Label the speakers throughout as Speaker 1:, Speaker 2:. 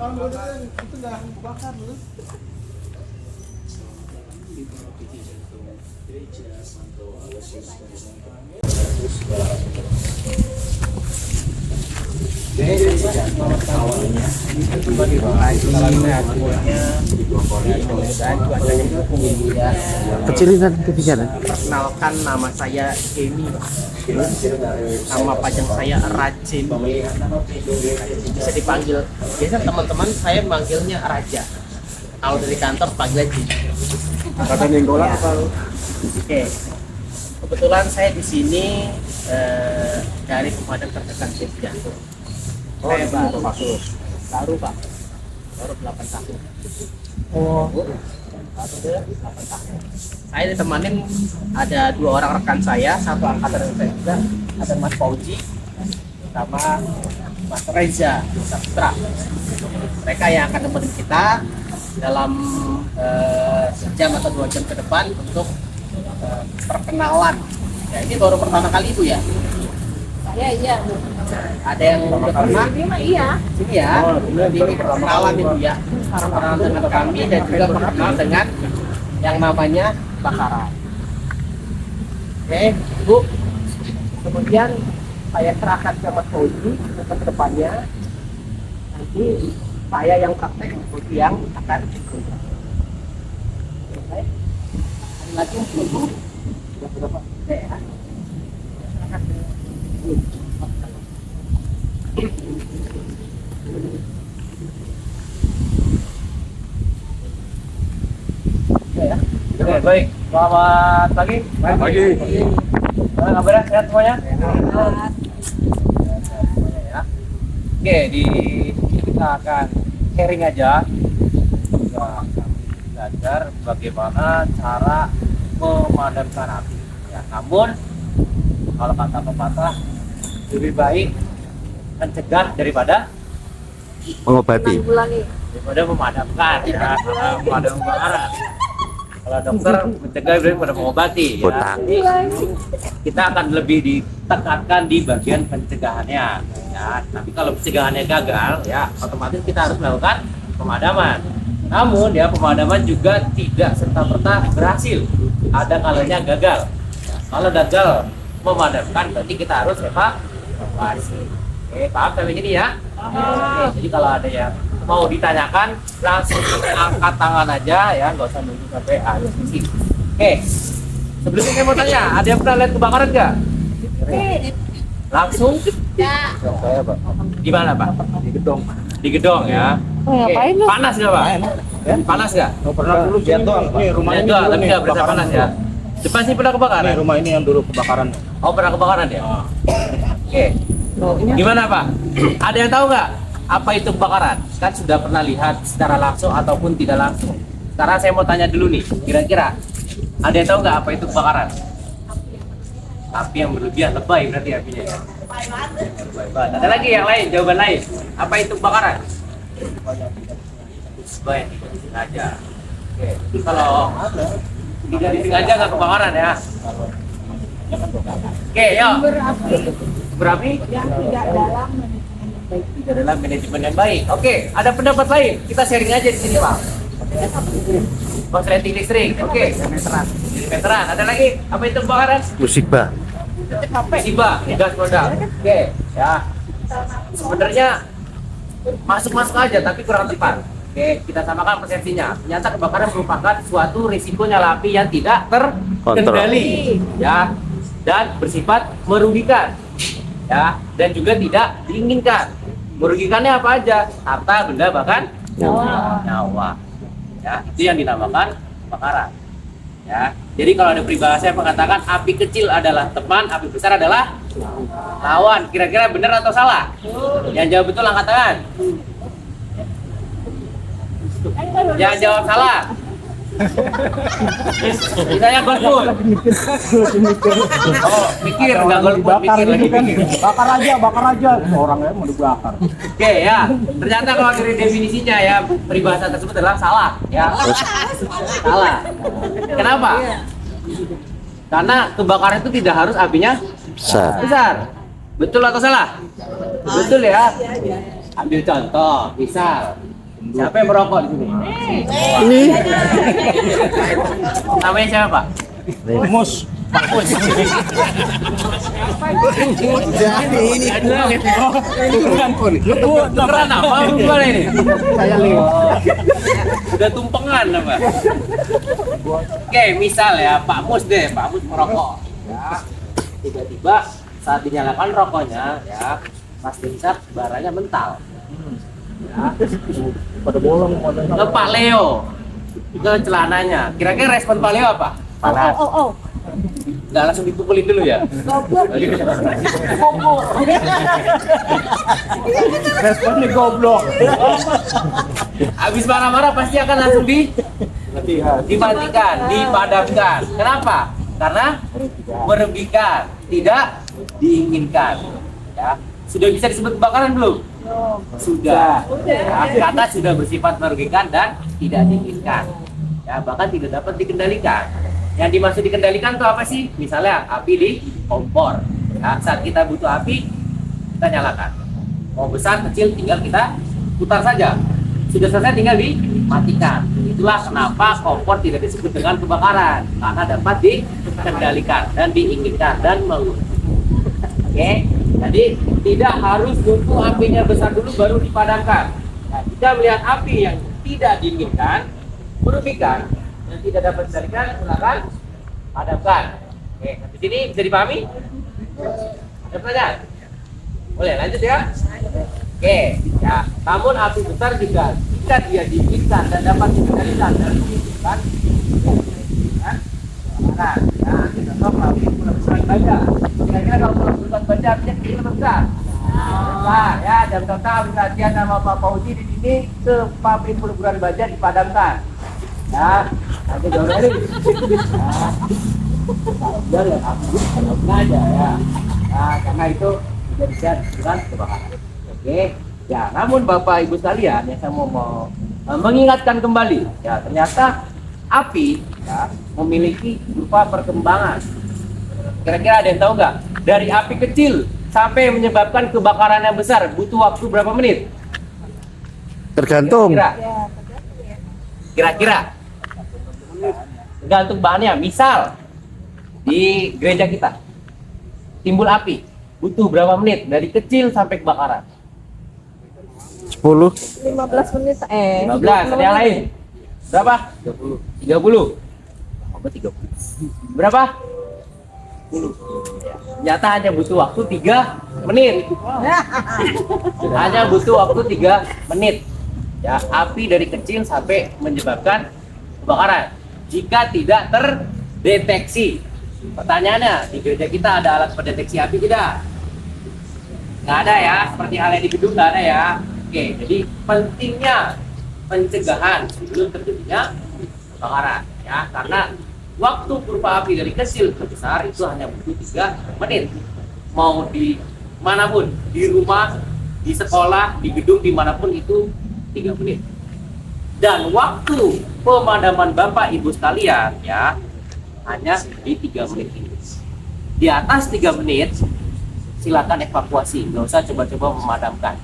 Speaker 1: itu nggak bakar lu.
Speaker 2: Kecilin kan kebicaraan.
Speaker 1: Perkenalkan, nama saya Emi. Nama panjang saya Rajin. Bisa dipanggil, biasa teman-teman saya manggilnya Raja. Kalau dari kantor panggil Jin.
Speaker 3: Kata nenggola apa lu?
Speaker 1: Oke. Kebetulan saya di sini dari pemadam terdekat jantung. Saya baru Pak. Baru 8 tahun.
Speaker 2: Oh,
Speaker 1: Baru 8 tahun. Saya ditemanin ada 2 orang rekan saya, satu angkatan dengan saya juga, ada Mas Fauji sama Mas Reza Saputra. Mereka yang akan nemenin kita dalam sejam atau 2 jam ke depan untuk perkenalan. Ya, ini baru pertama kali Ibu ya?
Speaker 4: Iya.
Speaker 1: Ada yang udah pernah?
Speaker 4: Iya.
Speaker 1: Sini ya. Ini perkenalan Ibu ya. Perkenalan dengan kami dan juga perkenalan dengan yang namanya bakaran. Oke, Bu. Kemudian saya serahkan ke Mas Fauzi untuk kedepannya. Nanti saya yang praktek, Fauzi yang akan ikut. Oke. Ada lagi Bu? Sudah berapa? Oke ya. Serahkan ke Bu. Ya.
Speaker 3: Oke, baik. Selamat pagi. Pagi. Kabarnya sehat semuanya?
Speaker 4: Sehat.
Speaker 3: Semuanya ya. Oke, di sini kita akan sharing aja. Juga belajar bagaimana cara memadamkan api. Ya, namun kalau kata pepatah lebih baik mencegah daripada
Speaker 2: mengobati.
Speaker 3: memadamkan ya, karena memadam kebakaran. Kalau dokter mencegah daripada mengobati ya.
Speaker 2: Botak.
Speaker 3: Jadi kita akan lebih ditekankan di bagian pencegahannya ya. Tapi kalau pencegahannya gagal ya otomatis kita harus melakukan pemadaman. Namun ya pemadaman juga tidak serta-merta berhasil. Ada kalanya gagal. Ya, kalau gagal memadamkan berarti kita harus evakuasi. Oke, paham sampai sini ya? Oke, jadi kalau ada yang mau ditanyakan langsung angkat tangan aja ya, nggak usah nunggu sampai akhir sesi. Oke, sebelumnya saya mau tanya, ada yang pernah lihat kebakaran nggak? Langsung?
Speaker 4: Ya.
Speaker 3: Saya Pak. Di mana Pak? Di gedung. Di gedung ya. Oke.
Speaker 4: Ngapain lu?
Speaker 3: Panas nggak Pak? Panas nggak?
Speaker 5: Oh, pernah dulu jatuh. Ini rumah ini dulu
Speaker 3: tapi
Speaker 5: nih,
Speaker 3: nggak berasa
Speaker 5: kebakaran
Speaker 3: panas
Speaker 5: dulu.
Speaker 3: ya. Depan sih pernah kebakaran?
Speaker 5: Ini rumah ini yang dulu kebakaran.
Speaker 3: Oh pernah kebakaran ya? Oke. Gimana Pak? Ada yang tahu nggak apa itu kebakaran? Kan sudah pernah lihat secara langsung ataupun tidak langsung. Sekarang saya mau tanya dulu nih, kira-kira ada yang tahu nggak apa itu kebakaran? Api yang berlebihan, lebay berarti apinya ya? Lebay banget. Ada lagi yang lain, jawaban lain. Apa itu kebakaran? Lebay yang tidak disengaja. Oke. Kalau tidak disengaja nggak kebakaran ya? Oke, yuk. Berapi?
Speaker 4: Yang tidak dalam
Speaker 3: Tidak dalam manajemen yang baik. Oke, ada pendapat lain. Kita sharing aja di sini, Pak. Konsleting listrik. Oke, veteran. Ada lagi? Apa itu kebakaran?
Speaker 2: Musibah.
Speaker 3: Musibah, gas produk. Oke, ya. Sebenarnya masuk aja, tapi kurang tepat. Oke, kita samakan persepsinya. Ternyata kebakaran merupakan suatu risiko nyala api yang tidak terkendali, ya, dan bersifat merugikan, ya, dan juga tidak diinginkan. Merugikannya apa aja? Harta, benda, bahkan nyawa. Ya, itu yang dinamakan kebakaran. Ya, jadi kalau ada peribahasa yang mengatakan api kecil adalah teman, api besar adalah lawan. Kira-kira benar atau salah? Yang jawab betul angkat tangan. Jangan jawab salah. Misalnya golput. Oh, mikir nggak golput, mikir lagi mikir.
Speaker 5: Bakar aja. Orangnya mau dibakar.
Speaker 3: Oke ya, ternyata kalau dari definisinya ya peribahasa tersebut adalah salah ya. Salah. Kenapa? Karena kebakaran itu tidak harus apinya besar. Betul atau salah? Betul ya. Ambil contoh, misal Siapa yang merokok di sini?
Speaker 2: Ini.
Speaker 3: Namanya siapa, Pak?
Speaker 5: Mus.
Speaker 3: Beneran apa gimana ini?
Speaker 5: Saya Leo.
Speaker 3: Udah tumpengan apa? Oke, misal ya Pak Mus deh, Pak Mus merokok. Ya. Tiba-tiba saat dinyalakan rokoknya, ya Mas Dinsat baranya mental. Ya.
Speaker 5: Pada bolong.
Speaker 3: Ke Pak Leo, ke celananya. Kira-kira respon Pak Leo apa? Panas.
Speaker 4: Oh.
Speaker 3: Nggak langsung dipukulin dulu ya?
Speaker 5: Responnya goblok.
Speaker 3: Habis marah-marah pasti akan langsung dimatikan, dipadamkan. Kenapa? Karena merugikan, tidak diinginkan. Ya. Sudah bisa disebut kebakaran belum? Sudah. Ya, kata sudah bersifat merugikan dan tidak diinginkan. Ya, bahkan tidak dapat dikendalikan. Yang dimaksud dikendalikan itu apa sih? Misalnya api di kompor. Ya, saat kita butuh api, kita nyalakan. Mau besar, kecil, tinggal kita putar saja. Sudah selesai tinggal dimatikan. Itulah kenapa kompor tidak disebut dengan kebakaran, karena dapat dikendalikan dan diinginkan dan Oke, jadi tidak harus nunggu apinya besar dulu baru dipadamkan. Nah, jika melihat api yang tidak diinginkan, merugikan, dan tidak dapat dikendalikan, silakan padamkan. Oke, di sini bisa dipahami? Ada pertanyaan? Boleh lanjut ya? Oke, ya. Namun api besar juga jika dia diinginkan dan dapat dikendalikan dan diinginkan, nah, kita tahu api mulai besar baja. Kira-kira kalau mulai besar baja apinya kecil atau besar? Nah, ya, jam total perhatian sama Pak Fauzi di sini ke pabrik peleburan baja dipadamkan. Ya, nanti jauh dari. Nah, ya, api aja ya. Nah, karena itu tidak bisa disebutkan kebakaran. Oke, ya. Namun Bapak Ibu sekalian, yang saya mau mengingatkan kembali, ya ternyata api ya, memiliki berupa perkembangan. Kira-kira ada yang tahu nggak? Dari api kecil sampai menyebabkan kebakaran yang besar butuh waktu berapa menit?
Speaker 2: Tergantung.
Speaker 3: Kira-kira tergantung bahannya. Misal di gereja kita timbul api butuh berapa menit dari kecil sampai kebakaran?
Speaker 2: 10.
Speaker 4: 15 menit
Speaker 3: 15. Ada yang lain? Berapa? 30. Berapa? 10. Ternyata hanya butuh waktu 3 menit. Hanya butuh waktu 3 menit. Ya, api dari kecil sampai menyebabkan kebakaran jika tidak terdeteksi. Pertanyaannya, di gereja kita ada alat pendeteksi api tidak? Nggak ada ya, seperti halnya di gedung nggak ada ya. Oke, jadi pentingnya pencegahan sebelum terjadinya kebakaran ya, karena waktu berupa api dari kecil ke besar itu hanya butuh 3 menit. Mau di manapun, di rumah, di sekolah, di gedung, dimanapun itu 3 menit. Dan waktu pemadaman Bapak Ibu sekalian ya hanya di 3 menit ini. Di atas 3 menit silakan evakuasi, nggak usah coba-coba memadamkan.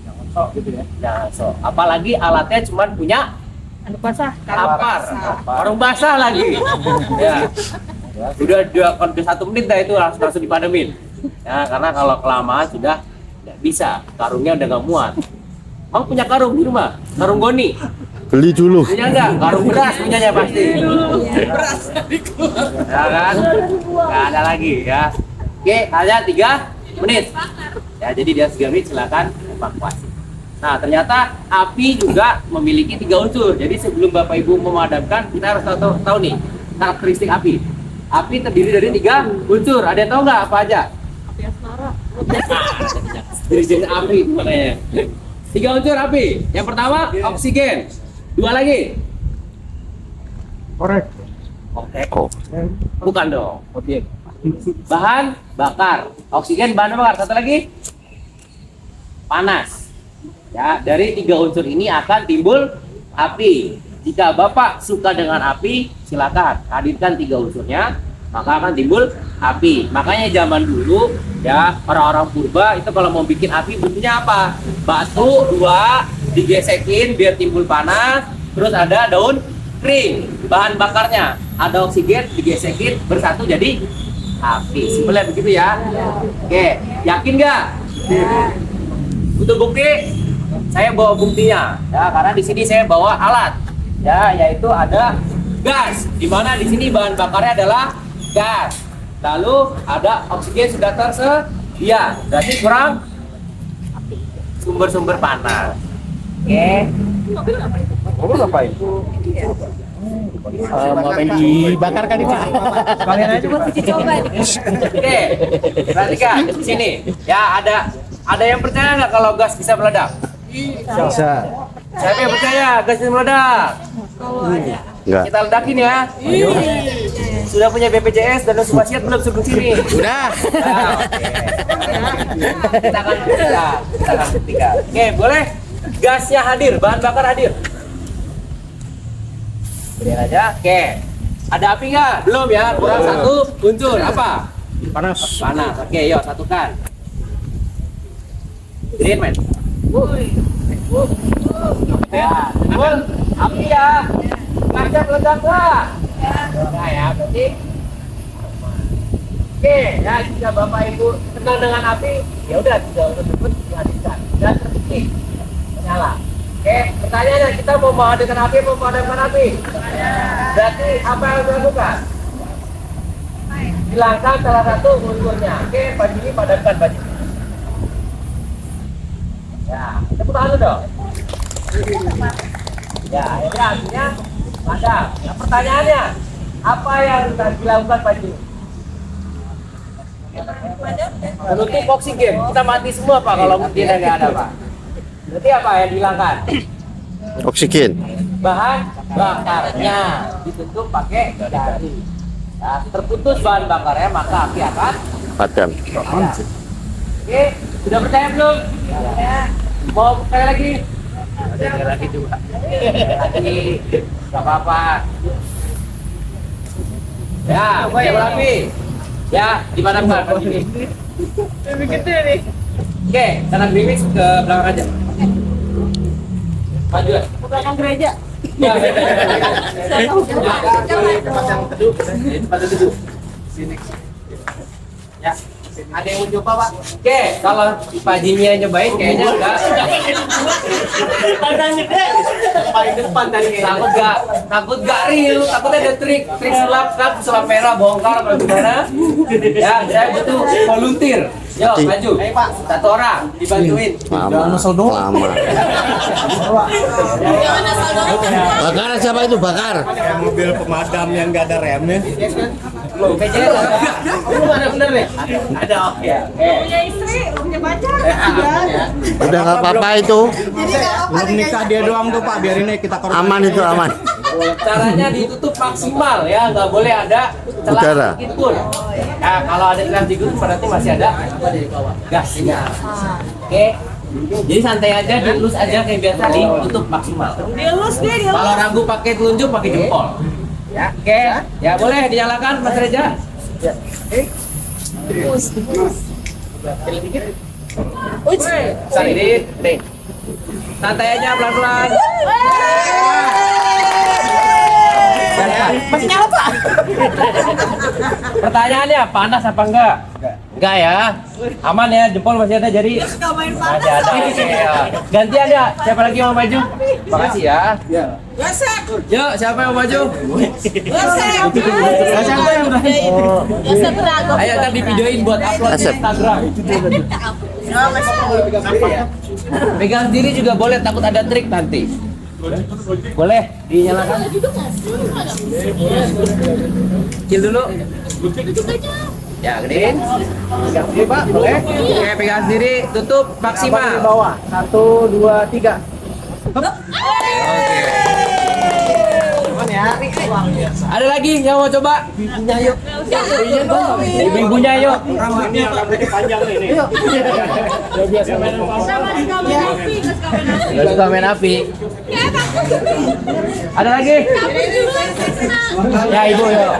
Speaker 5: Jangan sok gitu ya.
Speaker 3: Jangan sok. Apalagi alatnya cuma punya
Speaker 4: Anu basah.
Speaker 3: kapar, karung basah lagi. Ya. Udah 1 menit dah itu langsung dipademin. Ya, karena kalau kelamaan sudah nggak bisa, karungnya udah nggak muat. Mau punya karung di rumah? Karung goni?
Speaker 2: Beli dulu.
Speaker 3: Punya nggak? Karung beras punyanya pasti. Beras. Ya kan? Nggak ada lagi ya. Oke, hanya 3 menit. Ya, jadi dia 3 menit silakan evakuasi. Nah, ternyata api juga memiliki 3 unsur. Jadi sebelum Bapak Ibu memadamkan, kita harus tahu nih karakteristik api. Api terdiri dari 3 unsur. Ada yang tahu nggak apa aja?
Speaker 4: Api asmara.
Speaker 3: Jenis api makanya. 3 unsur api. Yang pertama oksigen. 2 lagi.
Speaker 5: Korek.
Speaker 3: Oke.
Speaker 2: Oh.
Speaker 3: Bukan dong. Bahan bakar. Oksigen bahan bakar. Satu lagi. Panas. Ya, dari 3 unsur ini akan timbul api. Jika Bapak suka dengan api, silakan hadirkan 3 unsurnya, maka akan timbul api. Makanya zaman dulu ya orang-orang purba itu kalau mau bikin api butuhnya apa? Batu 2, digesekin biar timbul panas. Terus ada daun kering, bahan bakarnya. Ada oksigen, digesekin bersatu jadi api. Simpelnya begitu ya. Oke, yakin nggak? Butuh bukti? Saya bawa buktinya. Ya, karena di sini saya bawa alat. Ya, yaitu ada gas. Di mana di sini bahan bakarnya adalah gas. Lalu ada oksigen sudah tersedia. Berarti kurang sumber-sumber panas. Oke.
Speaker 5: Mobil ngapain? Mau main dibakar kan ini?
Speaker 1: Kalian aja buat
Speaker 4: Coba.
Speaker 3: Oke. Perhatikan di sini. Ya, ada yang percaya nggak kalau gas bisa meledak?
Speaker 2: Bisa.
Speaker 3: Siapa yang percaya gas bisa meledak?
Speaker 2: Enggak.
Speaker 3: Kita ledakin ya. Sudah punya BPJS dan dosis wasiat belum sebelum sini?
Speaker 1: Udah.
Speaker 3: Nah, oke. Kita akan buktikan. Oke, boleh? Gasnya hadir, bahan bakar hadir. Beri aja. Oke. Ada api nggak? Belum ya. Kurang satu unsur. Apa?
Speaker 5: Panas.
Speaker 3: Panas. Oke, yuk satukan. Gedein, men. Ya, betul. Api ya. Gasnya meledak nggak? Nah ya, berarti. Oke, ya jika Bapak Ibu senang dengan api, ya udah tidak usah sebut dihadirkan dan terbukti menyala. Oke, pertanyaannya kita mau menghadirkan api, mau memadamkan api? Berarti apa yang harus dilakukan? Hilangkan salah satu unsurnya. Oke, baju ini padamkan baju ini. Ya, tepuk tangan dulu dong. Ya, ini artinya padam. Nah, pertanyaannya, apa yang harus dilakukan baju ini? Menutup oksigen. Kita mati semua Pak kalau tidak nggak ada Pak. Berarti apa yang dihilangkan?
Speaker 2: Oksigen.
Speaker 3: Bahan bakarnya ditutup pakai jari. Nah, terputus bahan bakarnya maka api akan
Speaker 2: Padam.
Speaker 3: padam. Oke, sudah percaya belum? Mau percaya lagi? Ada lagi juga. Lagi, nggak apa-apa. Ya, siap api. Ya, dipadamkan baju ini.
Speaker 4: Lebih gede nih.
Speaker 3: Oke, kanan gerimis ke belakang aja. Maju ya.
Speaker 4: Ke belakang gereja.
Speaker 3: Ya.
Speaker 1: Tempat yang teduh.
Speaker 3: Tempat duduk.
Speaker 1: Sini.
Speaker 3: Ya.
Speaker 1: Ada yang mau coba, Pak?
Speaker 3: Oke, kalau Pak Jimmy yang nyobain kayaknya enggak.
Speaker 1: Paling depan tadi kayaknya.
Speaker 3: Takut gak real, takut ada trik sulap merah bongkar atau gimana? Ya, saya butuh volunteer. Yo, maju.
Speaker 1: Ayo, Pak.
Speaker 3: Satu orang dibantuin.
Speaker 2: Lama. Lama. Bakar siapa itu bakar?
Speaker 5: Kayak mobil pemadam yang nggak ada remnya.
Speaker 3: Loh, kayaknya lu ada bener nih. Ada oke.
Speaker 4: Punya istri, punya pacar.
Speaker 2: Udah nggak apa-apa itu.
Speaker 5: Belum nikah dia doang tuh Pak, biarin aja kita korban.
Speaker 2: Aman itu aman.
Speaker 3: Caranya ditutup maksimal ya, nggak boleh ada celah
Speaker 2: Udara.
Speaker 3: sedikit pun. Nah, kalau ada celah sedikit berarti masih ada apa dari bawah? Gasnya. Oke. Jadi santai aja, dielus aja kayak biasa, ditutup maksimal.
Speaker 4: Dielus dia, dielus.
Speaker 3: Kalau ragu pakai telunjuk, pakai jempol. Ya, oke. Ya boleh dinyalakan Mas Reza. Sini, nih. Santai aja pelan-pelan.
Speaker 4: Masih nyala, Pak.
Speaker 3: Pertanyaannya panas apa enggak? Enggak ya. Aman ya, jempol masih ada jadi
Speaker 4: Suka main
Speaker 3: masih
Speaker 4: panas.
Speaker 3: ada. Oke, ya. Gantian ya. Siapa lagi yang mau maju? Makasih ya.
Speaker 4: Yosep.
Speaker 3: Yuk, siapa yang mau maju?
Speaker 4: Yosep.
Speaker 3: Oh.
Speaker 4: Yosep berago.
Speaker 3: Ayo ntar di videoin buat upload di
Speaker 2: Asep.
Speaker 3: Instagram. Pegang sendiri juga boleh, takut ada trik nanti. Boleh dinyalakan? Kecil dulu. Ya, gedein.
Speaker 1: Pegang sendiri, Pak. Boleh?
Speaker 3: Oke, pegang sendiri, tutup
Speaker 1: Di
Speaker 3: maksimal.
Speaker 1: bawah. 1, 2, 3.
Speaker 3: Oke.
Speaker 1: Cuman ya,
Speaker 3: Ada lagi yang mau coba? Ibunya yuk. Ibunya yuk.
Speaker 5: Ini yang rambutnya panjang ini.
Speaker 3: Gak suka main api. Ada lagi? Ya ibu yuk.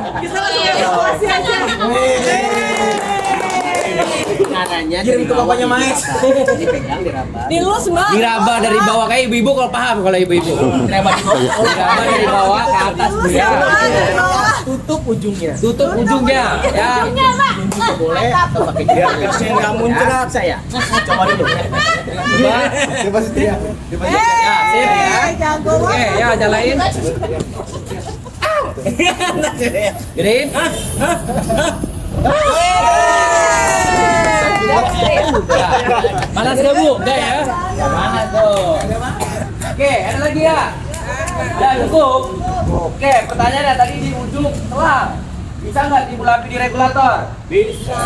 Speaker 1: Caranya
Speaker 5: Kirim ke bapaknya Maes.
Speaker 1: dipegang diraba.
Speaker 4: Dilus mbak.
Speaker 3: Diraba dari bawah kayak ibu-ibu kalau paham kalau ibu-ibu. Diraba dari bawah ke atas ya.
Speaker 1: Tutup ujungnya.
Speaker 3: Tutup ujungnya ya.
Speaker 1: Boleh atau pakai jari.
Speaker 5: Biar gasnya nggak muncrat.
Speaker 1: Saya.
Speaker 5: Coba dulu. Coba setia.
Speaker 3: Ya, sip ya.
Speaker 4: Jago
Speaker 3: Oke, ya jalain. Gedein. Panas gak bu? Enggak ya? Panas tuh. Oke, ada lagi ya? Ya cukup. Oke, pertanyaannya tadi di ujung telah. Bisa nggak dibulapi di regulator? Bisa.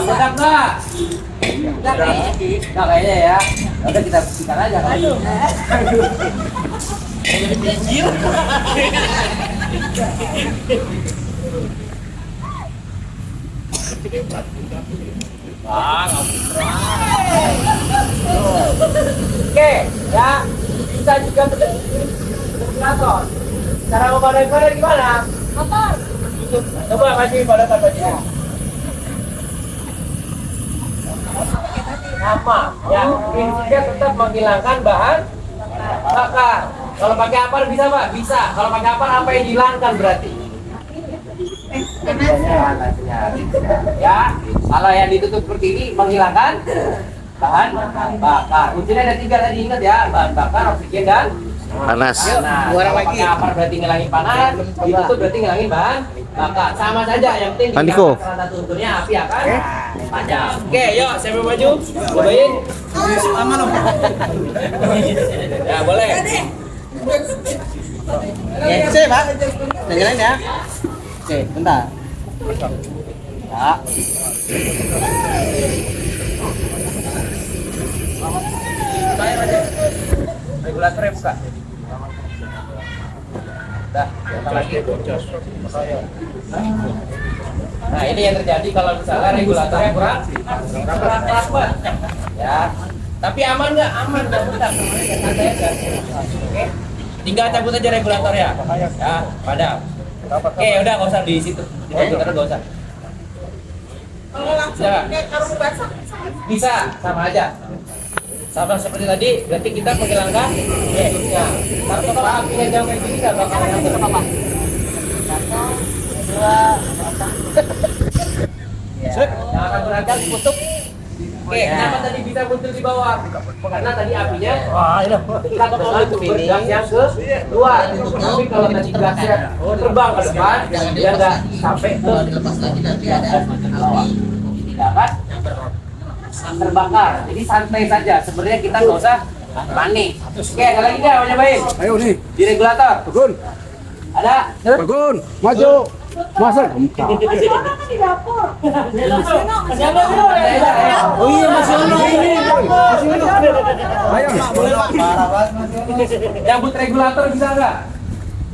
Speaker 3: Bedak nggak? Bedak nih? Nggak kayaknya ya. Udah kita buktikan aja. Aduh. Jadi pinggir. Oke, ya bisa juga ventilator. Cara memadamkannya gimana? Motor. Coba kasih pada bajunya. Sama, ya prinsipnya tetap menghilangkan bahan bakar. Kalau pakai apar bisa pak? Bisa. Kalau pakai apar apa yang dihilangkan berarti? Ya, kalau yang ditutup seperti ini menghilangkan bahan bakar. Kuncinya ada 3 tadi, ingat ya, bahan bakar, oksigen dan
Speaker 2: Panas.
Speaker 3: nah, kalau pakai apar berarti ngilangin panas, ditutup berarti ngilangin bahan bakar. Sama saja, yang penting
Speaker 2: Andiko.
Speaker 3: salah satu unsurnya api akan padam. Oke, yuk saya mau maju. Cobain.
Speaker 5: Aman om.
Speaker 3: Ya, boleh.
Speaker 1: Oke, sip, Pak. Dengerin ya. Oke, bentar. Ya.
Speaker 3: Regulatornya buka. Dah, lagi. Nah, ini yang terjadi kalau misalnya regulatornya kurang keras, Pak. Ya. Tapi aman nggak? Aman, nggak bentar. Santai aja. Oke. Tinggal cabut aja regulatornya. Ya, padam. Oke, udah nggak usah di situ. Di regulator nggak usah.
Speaker 4: Kalau langsung
Speaker 3: Ya.
Speaker 4: kayak karung basah.
Speaker 3: Bisa, sama aja. Sama seperti tadi, berarti kita menghilangkan unsurnya. Tapi kalau apinya jauh kayak gini nggak bakal nyambung apa-apa. Jangan ragu-ragu, tutup. Oke, kenapa tadi bisa muncul di bawah? Karena tadi apinya dekat dengan sumber gas yang keluar. Tapi kalau tadi gasnya terbang ke depan, dia nggak sampai ke
Speaker 1: Dilepas lagi nanti ada
Speaker 3: bawah. Tidak kan? Terbakar. Jadi santai saja. Sebenarnya kita nggak usah panik. Oke, ada lagi nggak mau nyobain?
Speaker 5: Ayo nih.
Speaker 3: Di regulator.
Speaker 5: Bagun.
Speaker 3: Ada?
Speaker 5: Bagun. Maju. Masuk.
Speaker 4: Di dapur.
Speaker 5: Oh iya masih ono ini. Masih ono. Ayo Pak, boleh Pak.
Speaker 3: Cabut regulator bisa nggak?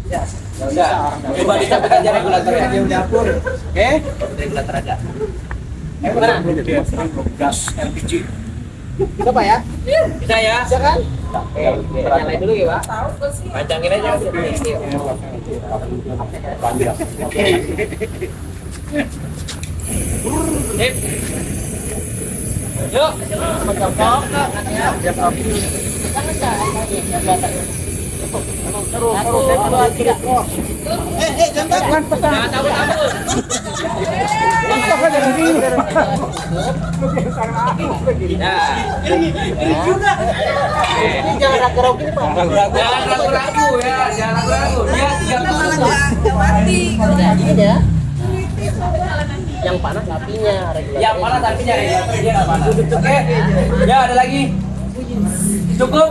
Speaker 3: Ya. Udah. Coba dicabut aja regulatornya.
Speaker 5: Di dapur.
Speaker 3: Oke? Regulator aja. Mana?
Speaker 5: Gas LPG.
Speaker 1: Bisa, Pak ya?
Speaker 3: Bisa ya?
Speaker 1: Bisa kan?
Speaker 3: Oke, nyalain dulu ya, Pak. Pancangin aja. Sip. Yuk. Jangan takut-takut. Ya.
Speaker 1: Ini jangan ragu-ragu ini, Pak.
Speaker 3: Jangan ragu-ragu ya, jangan ragu-ragu. Dia
Speaker 1: Ini ya. Yang panas apinya, regulator.
Speaker 3: yang panas apinya regulator dia nggak panas. Oke. Ya, ada lagi. Cukup.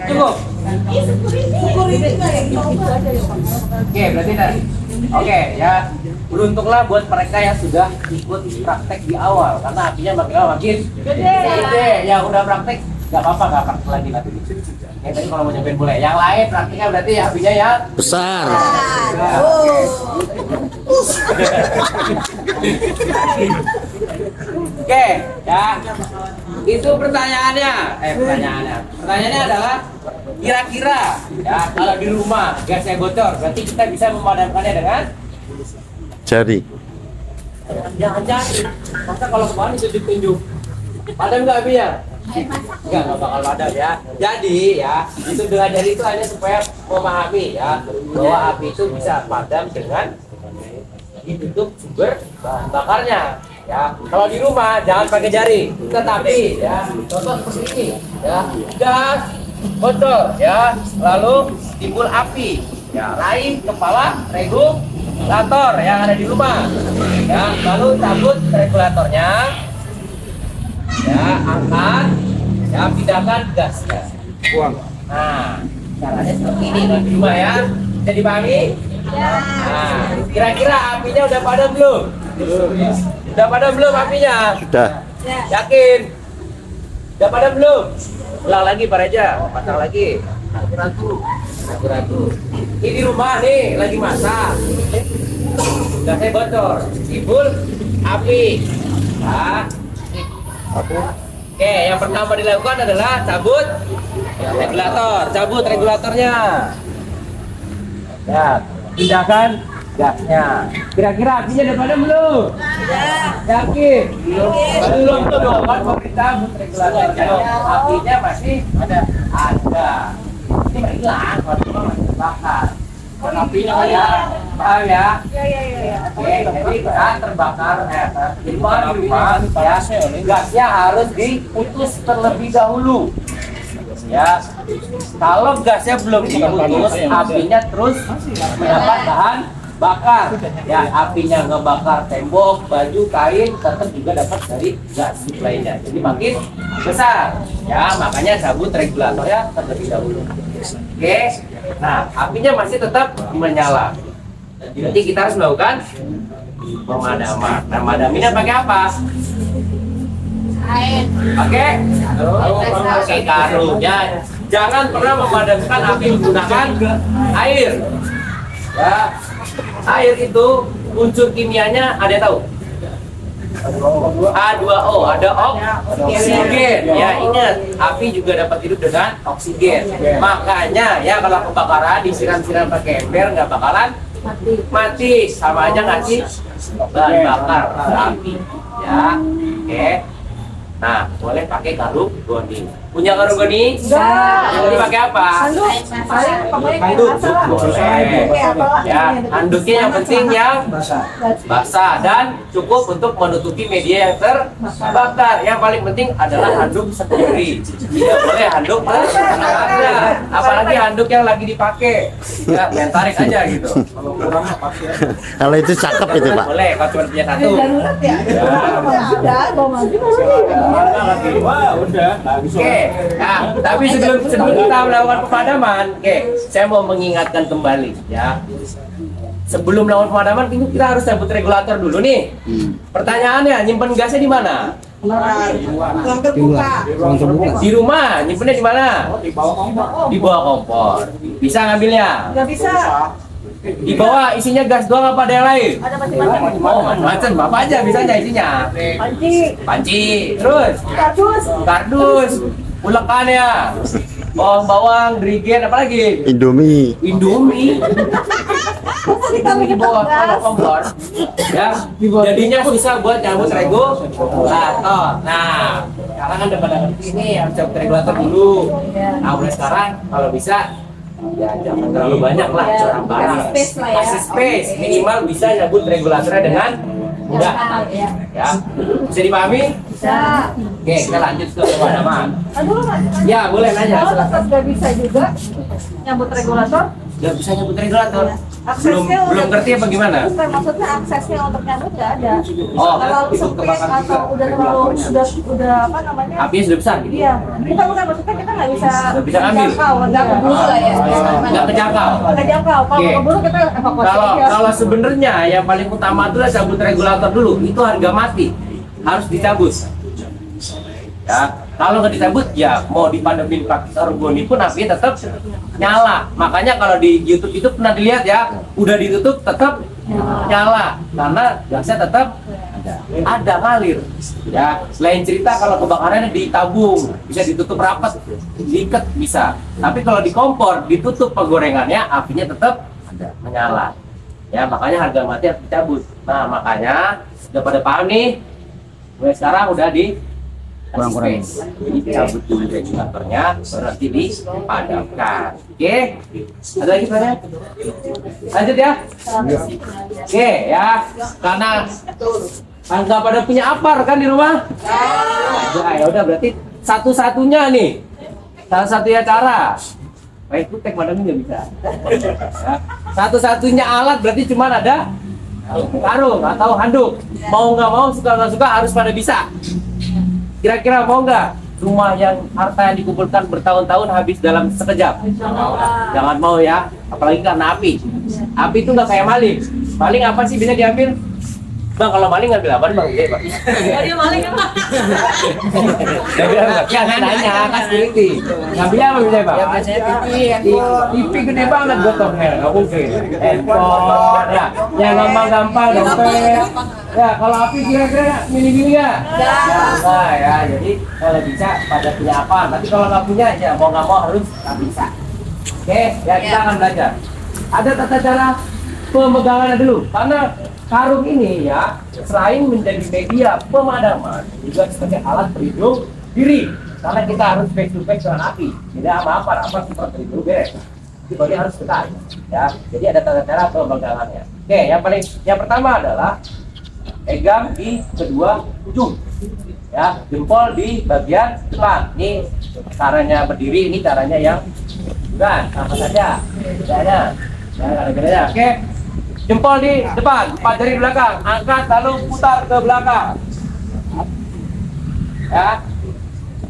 Speaker 3: Cukup. Oke, berarti tadi. Oke, ya. Beruntunglah buat mereka yang sudah ikut praktek di awal karena apinya makin lama makin gede. Yang udah praktek nggak apa-apa, nggak praktek lagi nanti. Ya tadi kalau mau nyobain boleh. Yang lain prakteknya berarti apinya yang
Speaker 2: Besar.
Speaker 3: Oke, ya. Itu pertanyaannya. Pertanyaannya adalah kira-kira ya kalau di rumah gasnya bocor, berarti kita bisa memadamkannya dengan
Speaker 2: Jari.
Speaker 3: Jangan jadi. Masa kalau kemarin itu ditunjuk, padam nggak apinya? Nggak bakal padam ya. Jadi ya, itu dengan jadi itu hanya supaya memahami ya bahwa api itu bisa padam dengan ditutup sumber bahan bakarnya. Ya, kalau di rumah jangan pakai jari, tetapi ya contoh seperti ini ya, gas bocor ya, lalu timbul api ya, raih kepala regulator yang ada di rumah ya, lalu cabut regulatornya ya, angkat ya, pindahkan gasnya, buang. Nah, caranya seperti ini kalau di rumah ya, bisa dipahami? Nah, kira-kira apinya udah padam belum? Udah padam belum apinya?
Speaker 2: Sudah.
Speaker 3: Yakin? Udah padam belum? Ulang lagi Pak Reja, pasang lagi. Ragu-ragu. Ini di rumah nih, lagi masak. Gasnya bocor, timbul api. Nah. Oke, yang pertama dilakukan adalah cabut regulator. Cabut regulatornya. Ya, pindahkan gasnya. Kira-kira apinya udah padam belum? Yakin? Belum tuh dong, kan pemerintah regulatornya. Apinya masih ada. Ini nggak hilang, kalau masih terbakar. Kan apinya ya, paham ya? Oke, jadi saat terbakar, jadi ya, gasnya harus diputus terlebih dahulu. Ya, kalau gasnya belum diputus, apinya terus mendapat bahan bakar. Ya, apinya ngebakar tembok, baju, kain, tetap juga dapat dari gas supply-nya. Jadi makin besar. Ya, makanya cabut regulatornya terlebih dahulu. Oke, nah apinya masih tetap menyala. Jadi kita harus melakukan pemadaman. Nah, madaminnya pakai apa? Pakai karung ya. Jangan pernah memadamkan api menggunakan air. Ya, air itu unsur kimianya ada yang tahu? H2O, ada oksigen. Ya, ingat, api juga dapat hidup dengan oksigen. Makanya ya kalau kebakaran disiram-siram pakai ember nggak bakalan mati, sama aja ngasih bahan bakar api. Ya, oke. Nah, boleh pakai karung goni. Punya karung goni?
Speaker 4: Enggak.
Speaker 3: Goni pakai apa? Handuk. Ya, handuknya yang penting yang basah dan cukup untuk menutupi media yang terbakar. Yang paling penting adalah handuk sendiri. Tidak boleh handuk ada. Apalagi handuk yang lagi dipakai. Ya, main tarik aja gitu. Kalau kurang pakai.
Speaker 2: Kalau itu cakep itu, Pak.
Speaker 3: Boleh, kalau cuma punya satu.
Speaker 5: Wah, udah.
Speaker 3: Oke, nah, tapi sebelum kita melakukan pemadaman, oke, saya mau mengingatkan kembali ya. Sebelum melakukan pemadaman, kita harus cabut regulator dulu nih. Pertanyaannya, nyimpen gasnya di mana?
Speaker 4: Ruang terbuka.
Speaker 3: Di rumah, nyimpennya di mana? Di bawah kompor. Bisa ngambilnya?
Speaker 4: Nggak bisa.
Speaker 3: Di bawah isinya gas doang apa ada yang lain?
Speaker 4: Ada macam-macam.
Speaker 3: Oh, macam-macam. Apa aja bisanya isinya? Panci, terus kardus, ulekannya, bawang-bawang, derigen, apa lagi?
Speaker 2: Indomie.
Speaker 3: Indomie. Di bawah kompor. Ya, jadinya susah buat cabut regulator. Nah, sekarang kan udah pada ngerti ini harus cabut regulator dulu. Nah, mulai sekarang kalau bisa ya jangan terlalu banyak lah barang. Kasih space, minimal bisa nyabut regulatornya dengan mudah. Ya, bisa dipahami?
Speaker 4: Bisa.
Speaker 3: Oke, kita lanjut ke pemadaman.
Speaker 4: Aduh,
Speaker 3: Ya, boleh nanya.
Speaker 4: kalau
Speaker 3: Silakan.
Speaker 4: tetap nggak bisa juga nyambut regulator.
Speaker 3: Nggak bisa nyabut regulator. Belum
Speaker 4: Aksesnya
Speaker 3: ngerti apa gimana?
Speaker 4: Bukan, maksudnya aksesnya untuk nyambut nggak ada.
Speaker 3: Oh,
Speaker 4: Kalau
Speaker 3: itu
Speaker 4: sempit
Speaker 3: kebakaran
Speaker 4: atau
Speaker 3: juga.
Speaker 4: udah terlalu udah apa namanya?
Speaker 3: Apinya sudah besar gitu.
Speaker 4: Iya, bukan maksudnya kita nggak bisa
Speaker 3: Nggak bisa ngambil.
Speaker 4: jangkau, nggak keburu lah ya.
Speaker 3: Nggak kejangkau.
Speaker 4: Nggak jangkau. Kalau
Speaker 3: Oke.
Speaker 4: keburu kita evakuasi
Speaker 3: Kalau
Speaker 4: aja.
Speaker 3: kalau sebenarnya yang paling utama adalah cabut regulator dulu. Itu harga mati. Harus dicabut. Ya, kalau nggak dicabut ya mau dipadamin pakai sarung goni pun apinya tetap nyala. Makanya kalau di YouTube itu pernah dilihat ya, udah ditutup tetap nyala karena gasnya tetap ada ngalir. Ya, selain cerita kalau kebakarannya ditabung, bisa ditutup rapat, diikat bisa. Tapi kalau di kompor ditutup penggorengannya, apinya tetap ada menyala. Ya, makanya harga mati harus dicabut. Nah, makanya udah pada paham nih. Mulai sekarang udah di kurang-kurang. Jadi dicabut dulu regulatornya, baru nanti dipadamkan. Oke? Ada lagi pertanyaan? Lanjut ya. Oke ya, karena nggak pada punya apar kan di rumah? Nah, ya udah berarti satu-satunya nih, salah satunya cara. Baik, itu tek madamnya nggak bisa. Ya. Satu-satunya alat berarti cuma ada karung atau handuk. Mau nggak mau, suka nggak suka harus pada bisa. Kira-kira mau nggak rumah yang harta yang dikumpulkan bertahun-tahun habis dalam sekejap? Jangan mau ya, apalagi karena api. Api itu nggak kayak maling. Maling apa sih bisa diambil? Bang, kalau maling ngambil apa bang? Iya bang.
Speaker 4: Dia maling apa?
Speaker 3: Ya saya nanya kan security. Ngambilnya apa bisa bang?
Speaker 1: Ya biasanya TV,
Speaker 3: TV gede banget gotongnya, nggak mungkin. Handphone, ya, yang gampang-gampang, dompet. Ya, kalau api kira-kira mini-mini ya? Nah, ya, jadi kalau bisa pada punya apa. Tapi kalau nggak punya, ya mau nggak mau harus nggak bisa. Oke, ya kita akan belajar. Ada tata cara pemegangannya dulu, karena karung ini ya selain menjadi media pemadaman juga sebagai alat pelindung diri karena kita harus face to face dengan api, tidak apa seperti itu beres. Jadi harus tekan ya. Jadi ada tata cara pemegangannya. Oke, yang pertama adalah pegang di kedua ujung ya, jempol di bagian depan. Ini caranya berdiri, ini caranya yang bukan sama saja bedanya ya, ada bedanya. Oke, jempol di depan, 4 jari di belakang, angkat lalu putar ke belakang ya,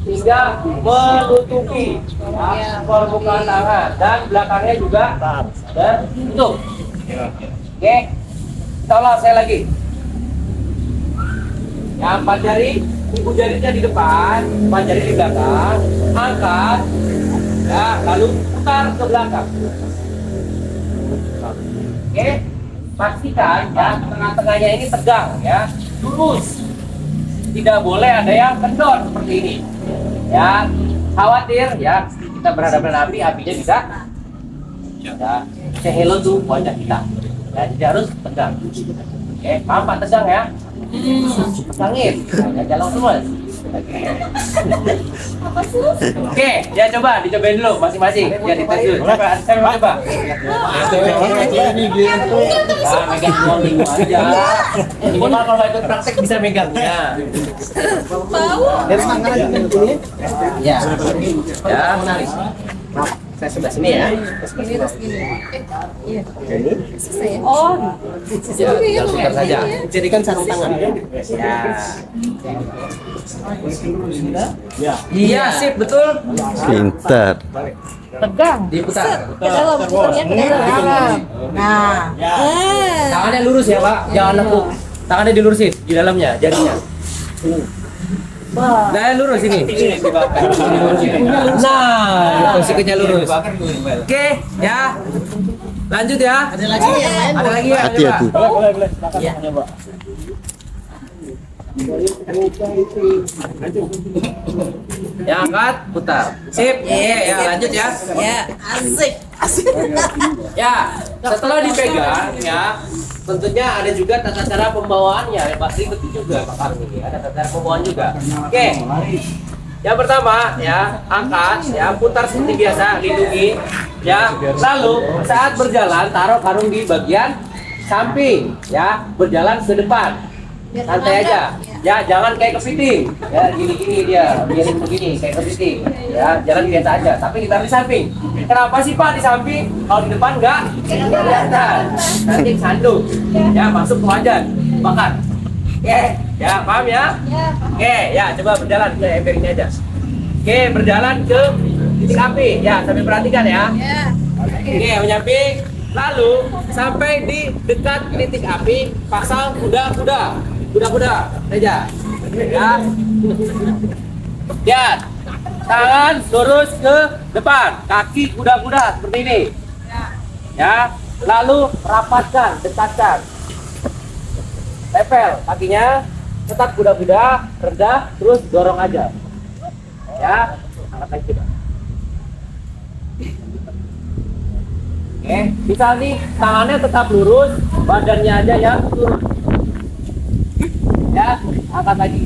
Speaker 3: hingga menutupi ya, permukaan tangan dan belakangnya juga tertutup. Oke, kita ulang saya lagi. Yang 4 jari, ibu jarinya di depan, 4 jari di belakang, angkat ya, lalu putar ke belakang. Oke, pastikan ya tengah-tengahnya ini tegang ya, lurus, tidak boleh ada yang kendor seperti ini ya. Khawatir ya kita berhadapan dengan apinya bisa ya say hello tuh wajah kita ya, jadi harus tegang. Oke, paham Pak, tegang ya, tegangin ya, jalan semua. Oke, ya coba dicobain dulu masing-masing biar dites dulu. Coba, saya mau coba. Megang uang dulu aja. Minimal kalau ikut praktek bisa megangnya.
Speaker 1: dari tangan aja begini. Ya,
Speaker 3: Ya,
Speaker 1: menarik. Saya sebelah sini ya.
Speaker 4: Oh,
Speaker 3: ya, tinggal putar saja.
Speaker 1: Jadikan sarung tangan.
Speaker 3: Ya. Iya, sip, betul.
Speaker 2: Pintar.
Speaker 4: tegang.
Speaker 3: Diputar.
Speaker 4: Ke dalam, putarnya ke dalam. Nah.
Speaker 3: Tangannya lurus ya, Pak. Jangan nekuk. Tangannya dilurusin di dalamnya, jarinya. Nah, lurus ini. Nah, itu sikutnya lurus. Oke, ya. Lanjut ya.
Speaker 1: Ada lagi yang lain?
Speaker 3: Ada lagi ya?
Speaker 2: Hati-hati.
Speaker 3: Ya, angkat, putar. Sip. Ya, lanjut ya.
Speaker 4: Ya, asik.
Speaker 3: Ya, setelah dipegang ya, tentunya ada juga tata cara pembawaannya. Ya, pasti itu juga Pak Karni. Ada tata cara pembawaan juga. Oke. Yang pertama ya, angkat ya, putar seperti biasa, lindungi ya. Lalu saat berjalan taruh karung di bagian samping ya, berjalan ke depan. Santai aja. Ya, jangan kayak kepiting. Ya, gini-gini dia, biarin begini kayak kepiting. Ya, jalan biasa aja, tapi kita di samping. Kenapa sih Pak di samping? Kalau di depan enggak kelihatan. Nanti sandung. Ya, masuk ke wajan, bakar. Oke, ya paham ya? Oke, ya coba berjalan ke empiring aja. Oke, berjalan ke titik api. Ya, sambil perhatikan ya. Oke, menyamping. Lalu sampai di dekat titik api, pasang kuda-kuda aja. Ya. Ya. Tangan lurus ke depan, kaki kuda-kuda seperti ini. Ya. Lalu rapatkan, dekatkan. Tempel kakinya, tetap kuda-kuda, rendah, terus dorong aja. Ya, angkat lagi coba. Oke, Oke, misal nih tangannya tetap lurus, badannya aja yang turun. Ya, angkat lagi.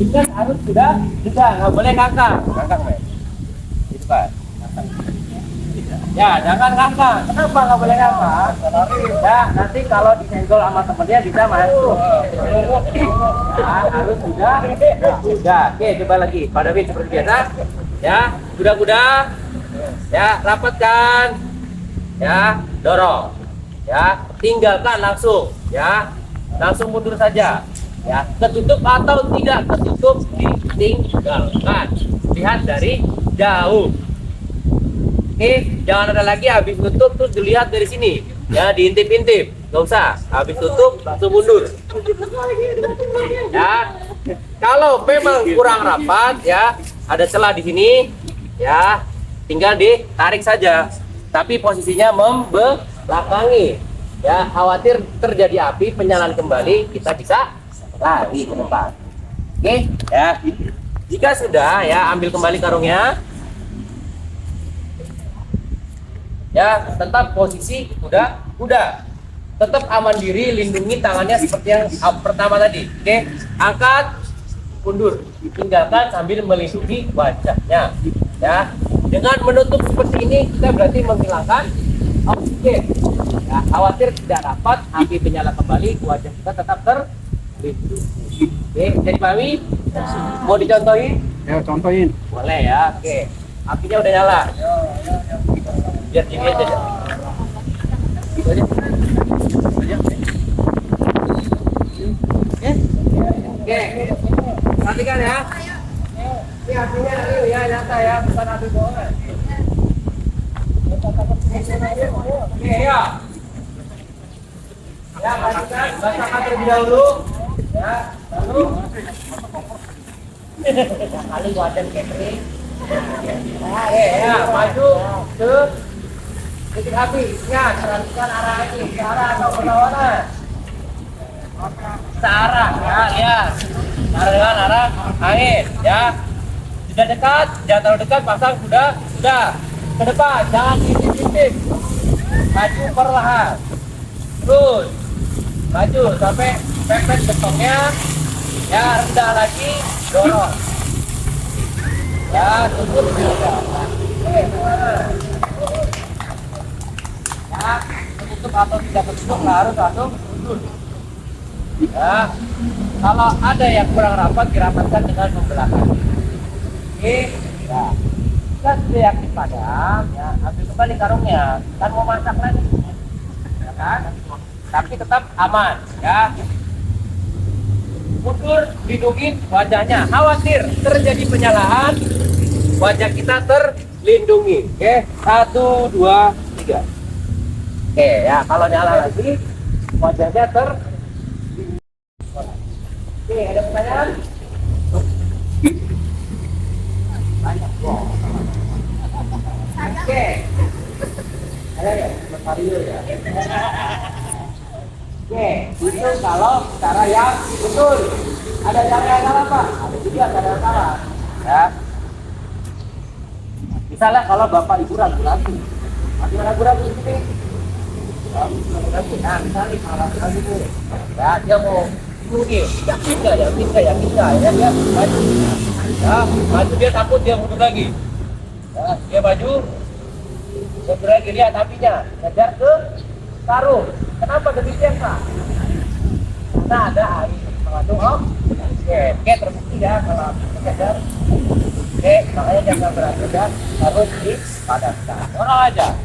Speaker 3: Itu kan harus sudah nggak boleh ngangkat. Ngangkat, Mas. Gitu, Pak. Ya, jangan ngangkat. Kenapa nggak boleh ngangkat? Ya, nanti kalau disenggol sama temennya bisa masuk. Ya, harus sudah. Oke, coba lagi. Pak David seperti biasa. Ya, kuda-kuda. Ya, rapatkan. Ya, dorong. Ya, tinggalkan langsung. Ya, langsung mundur saja. Ya, ketutup atau tidak ketutup ditinggalkan. Lihat dari jauh. Oke, jangan ada lagi habis tutup terus dilihat dari sini. Ya, diintip-intip. Nggak usah. Habis tutup langsung mundur. Ya, kalau memang kurang rapat, ya ada celah di sini. Ya, tinggal ditarik saja. Tapi posisinya membelakangi. Ya, khawatir terjadi api, penyalaan kembali, kita bisa lari ke depan. Oke, ya. Jika sudah, ya ambil kembali karungnya. Ya, tetap posisi udah. Tetap aman diri, lindungi tangannya seperti yang pertama tadi. Oke, angkat, mundur, tinggalkan sambil melindungi wajahnya. Ya, dengan menutup seperti ini kita berarti menghilangkan oksigen. Ya, khawatir tidak rapat, api menyala kembali, wajah kita tetap terlindungi. Oke, jadi pahami? Mau dicontohin?
Speaker 5: Ya, contohin.
Speaker 3: Boleh ya. Oke, apinya udah nyala. Biar gini aja. Gitu aja. Oke, perhatikan ya. Ini apinya real ya, nyata ya, bukan api bohongan. Oke ya. Ya, perhatikan, basahkan terlebih dahulu. Ya, lalu kali wajan catering. Oke ya, maju ke titik api. Ingat, perhatikan arah api, ke arah atau berlawanan. Searah ya, lihat. Dengan arah angin ya. Sudah dekat, jangan terlalu dekat, pasang sudah. Ke depan, jangan intip-intip. Maju perlahan. Terus maju sampai pepet betongnya. Ya, rendah lagi, dorong. Ya, tutup juga. Ya, tutup atau tidak tutup harus langsung mundur. Ya, kalau ada yang kurang rapat dirapatkan dengan membelakang. Oke, ya. Kita sudah yakin padam, ya. Ambil kembali karungnya. Kan mau masak lagi, ya kan? Tapi tetap aman, ya. Mundur, lindungi wajahnya. Khawatir terjadi penyalahan, wajah kita terlindungi. Oke, 1, 2, 3. Oke, ya. Kalau nyala lagi, wajahnya Oke, ada pertanyaan? Banyak. Oke. Ada ya? Mario ya. Oke, itu kalau cara yang betul. Ada cara yang salah Pak? Ada juga cara yang salah. Ya. Misalnya kalau Bapak Ibu ragu-ragu. Masih ragu-ragu ini. Nah, misalnya kalau ragu-ragu ini. Ya, dia mau mungkin yakin ya dia maju dia takut dia mundur lagi ya, dia maju mundur lagi, lihat apinya ngejar ke karung. Kenapa demikian Pak? Karena ada air mengandung oke terbukti ya kalau api ngejar. Oke, makanya jangan berani dan harus dipadamkan. Orang aja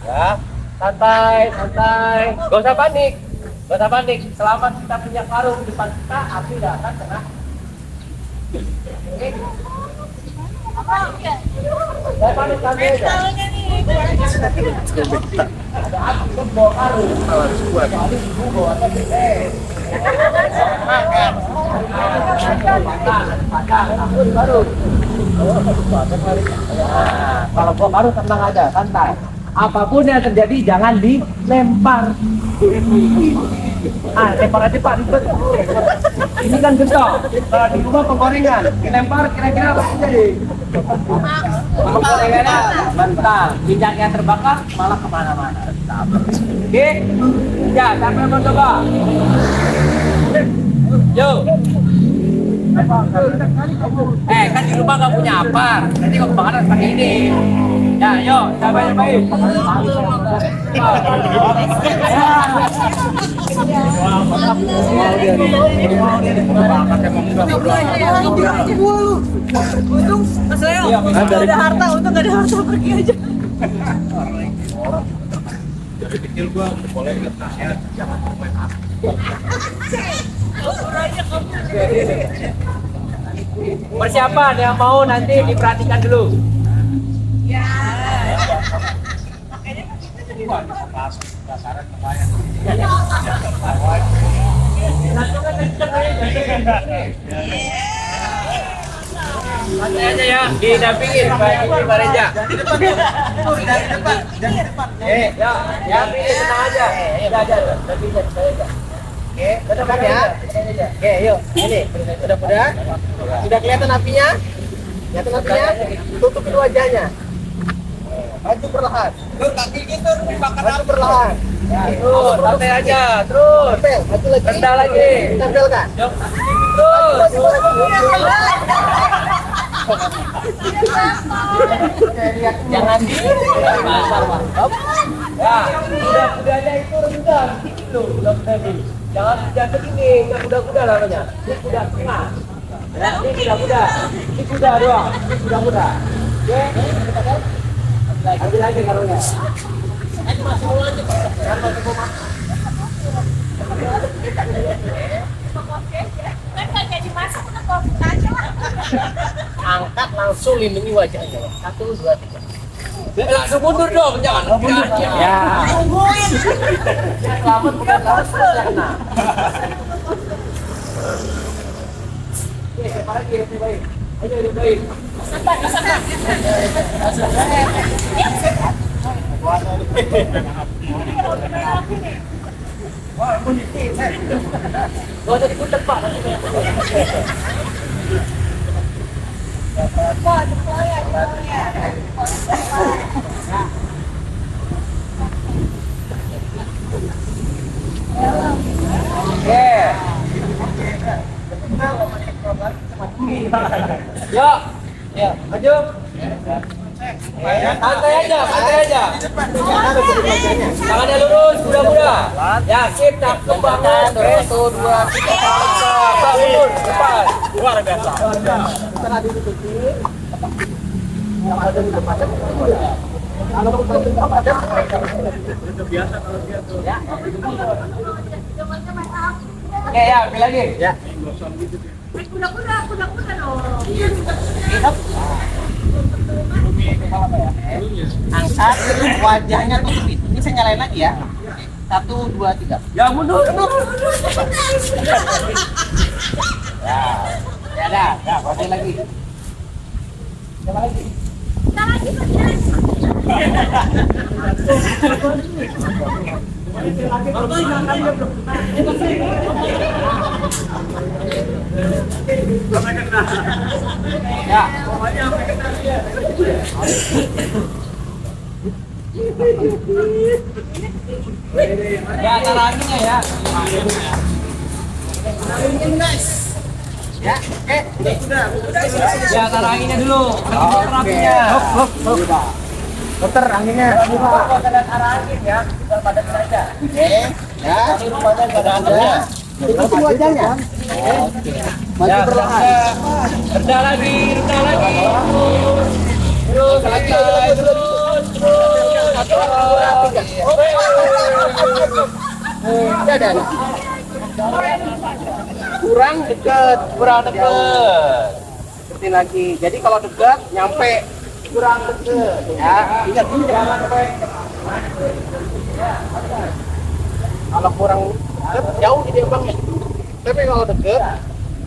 Speaker 3: ya, santai gak usah panik. Selama kita punya karung di depan kita, api tidak akan kena. Oke. Saya panik kami aja. Ada api itu bawa karung. Kali ibu bawa gede. Makan. Takut karung. Kalau bawa karung tenang aja, santai. Apapun yang terjadi jangan dilempar. Lempar aja Pak, ribet. Ini kan gentong. Kalau di rumah penggorengan, dilempar kira-kira apa yang jadi? Penggorengannya mentah, minyaknya terbakar malah kemana-mana. Oke, ya siapa yang mau coba? Yo. Kan di rumah nggak punya apa? Nanti kalau kebakaran pakai ini. Ya, yuk, siapa yang baik?
Speaker 4: Untung Mas Leo, nggak ada harta, untung nggak ada harta pergi aja.
Speaker 3: Persiapan yang mau nanti diperhatikan dulu. Santai aja ya, didampingin Pak Reja. Di depan. Ya, dampingin tenang aja. Dampingin saya.
Speaker 1: Oke, ke depan ya. Oke, yuk. Ini, mudah-mudahan sudah kelihatan apinya. Kelihatan apinya. Tutupin wajahnya. Maju perlahan. Kaki gitu dibakar. Maju perlahan.
Speaker 3: Terus, santai aja. Terus.
Speaker 1: Tempel, maju lagi.
Speaker 3: Rendah lagi.
Speaker 1: Tempelkan.
Speaker 3: Terus.
Speaker 1: Jangan di
Speaker 3: Ya, kuda-kudanya itu rendah. Gitu, kuda-kuda. Jangan segini, nggak kuda-kuda namanya. Ini kuda tengah. Ya, ini kuda-kuda. Ini kuda doang. Ini kuda-kuda. Oke. Ambil lagi karunya.
Speaker 1: angkat langsung lindungi wajahnya. 1, 2, 3.
Speaker 3: Langsung mundur dong, jangan. Mundur. Ya. Selamat bukan kena. Oke, siapa lagi yang baik? Ayo yang baik. Wah, kondisi. Gak ada diputar Pak. Yuk, ya, maju. Santai aja. Tangannya lurus, kuda-kuda. Ya, sip, cakep banget.
Speaker 1: 1, 2, 3.
Speaker 3: Pak, mundur, cepat.
Speaker 5: Luar biasa.
Speaker 1: Setelah ditutupi, yang ada di depannya. Kalau ada,
Speaker 5: Biasa kalau dia tuh.
Speaker 3: Oke, ya, ambil lagi. Ya.
Speaker 4: Kuda-kuda loh.
Speaker 1: angkat wajahnya tutupin. Ini saya nyalain lagi ya. 1, 2, 3.
Speaker 3: Ya, mundur.
Speaker 1: Ya dah, pakai lagi. Coba lagi.
Speaker 3: Ya. Ya, taranginya ya.
Speaker 1: Ya, oke.
Speaker 3: Ya, taranginya dulu. Terapinya.
Speaker 1: Dokter, anginnya.
Speaker 3: Ada arangin ya. Tinggal padatin aja.
Speaker 1: Oke. Ya, pada ada. Tutup wajahnya. Oke. Maju
Speaker 3: Ya,
Speaker 1: perlahan.
Speaker 3: rendah lagi. Terus lagi.
Speaker 1: Ya, dan kurang dekat. Seperti lagi. Jadi kalau dekat nyampe kurang dekat. Ya, ingat ini jangan sampai. Kalau kurang dekat jauh di dembangnya. Tapi kalau dekat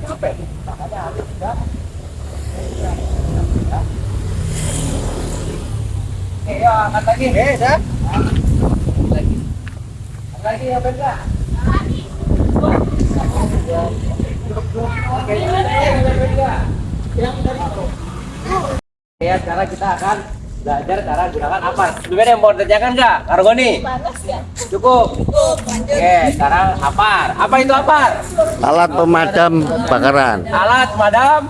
Speaker 1: sampai.
Speaker 3: Oke, ya, angkat lagi.
Speaker 1: Oke, dah.
Speaker 3: Lagi ya, Benda. Ya, sekarang kita akan belajar cara gunakan apa. Sebelumnya ada yang mau ditanyakan nggak, Kargoni? Cukup. Oke, sekarang apar. Apa itu apar?
Speaker 2: Alat pemadam kebakaran.
Speaker 3: Alat pemadam.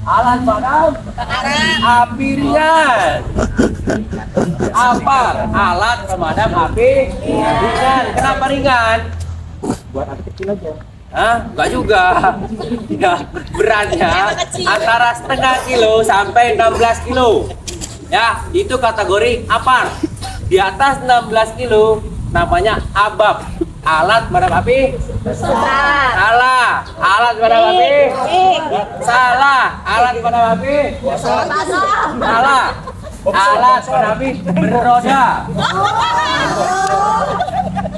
Speaker 3: Alat pemadam api ringan. Apar. Alat pemadam api ringan. Kenapa ringan? Buat api kecil aja. Hah? Enggak juga. Ya, beratnya antara setengah kilo sampai 16 kilo. Ya, itu kategori apar. Di atas 16 kilo namanya abab. Alat pemadam api? Salah. Alat pemadam api? Salah. Alat pemadam api? Salah. Alat pemadam api beroda.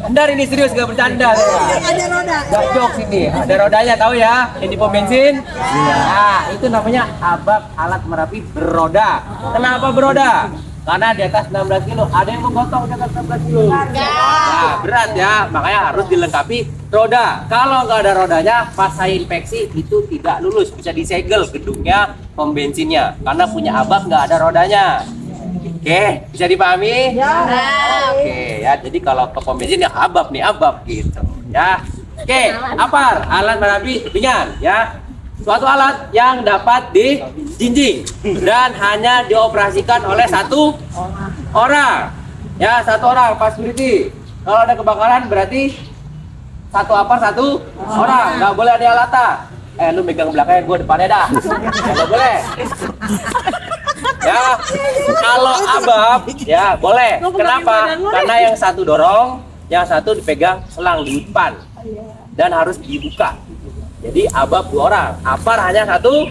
Speaker 3: Bentar, ini serius, gak bercanda.
Speaker 4: Ada roda.
Speaker 3: Gak jokes ini, ada rodanya, tahu ya? Yang di pom bensin. Nah, itu namanya abab alat pemadam api beroda. Kenapa beroda? Karena di atas 16 kilo. Ada yang menggotong di atas 16 kilo. Nah, berat ya, makanya harus dilengkapi roda. Kalau nggak ada rodanya, pas saya inspeksi itu tidak lulus. Bisa disegel gedungnya, pom bensinnya. Karena punya abab nggak ada rodanya. Oke, bisa dipahami?
Speaker 4: Ya.
Speaker 3: Oke, ya. Jadi kalau ke pom bensin ya abab nih, abab gitu. Ya. Oke, apar, alat pemadam api ringan ya. Suatu alat yang dapat dijinjing dan hanya dioperasikan oleh satu orang. Ya, satu orang, pas security. Kalau ada kebakaran berarti satu apar satu orang. Nggak boleh ada alata. Lu megang belakangnya, gue depannya dah. Nggak boleh. Ya, kalau abab ya boleh. Kenapa? Karena yang satu dorong, yang satu dipegang selang di depan dan harus dibuka. Jadi abab 2 orang, apar hanya 1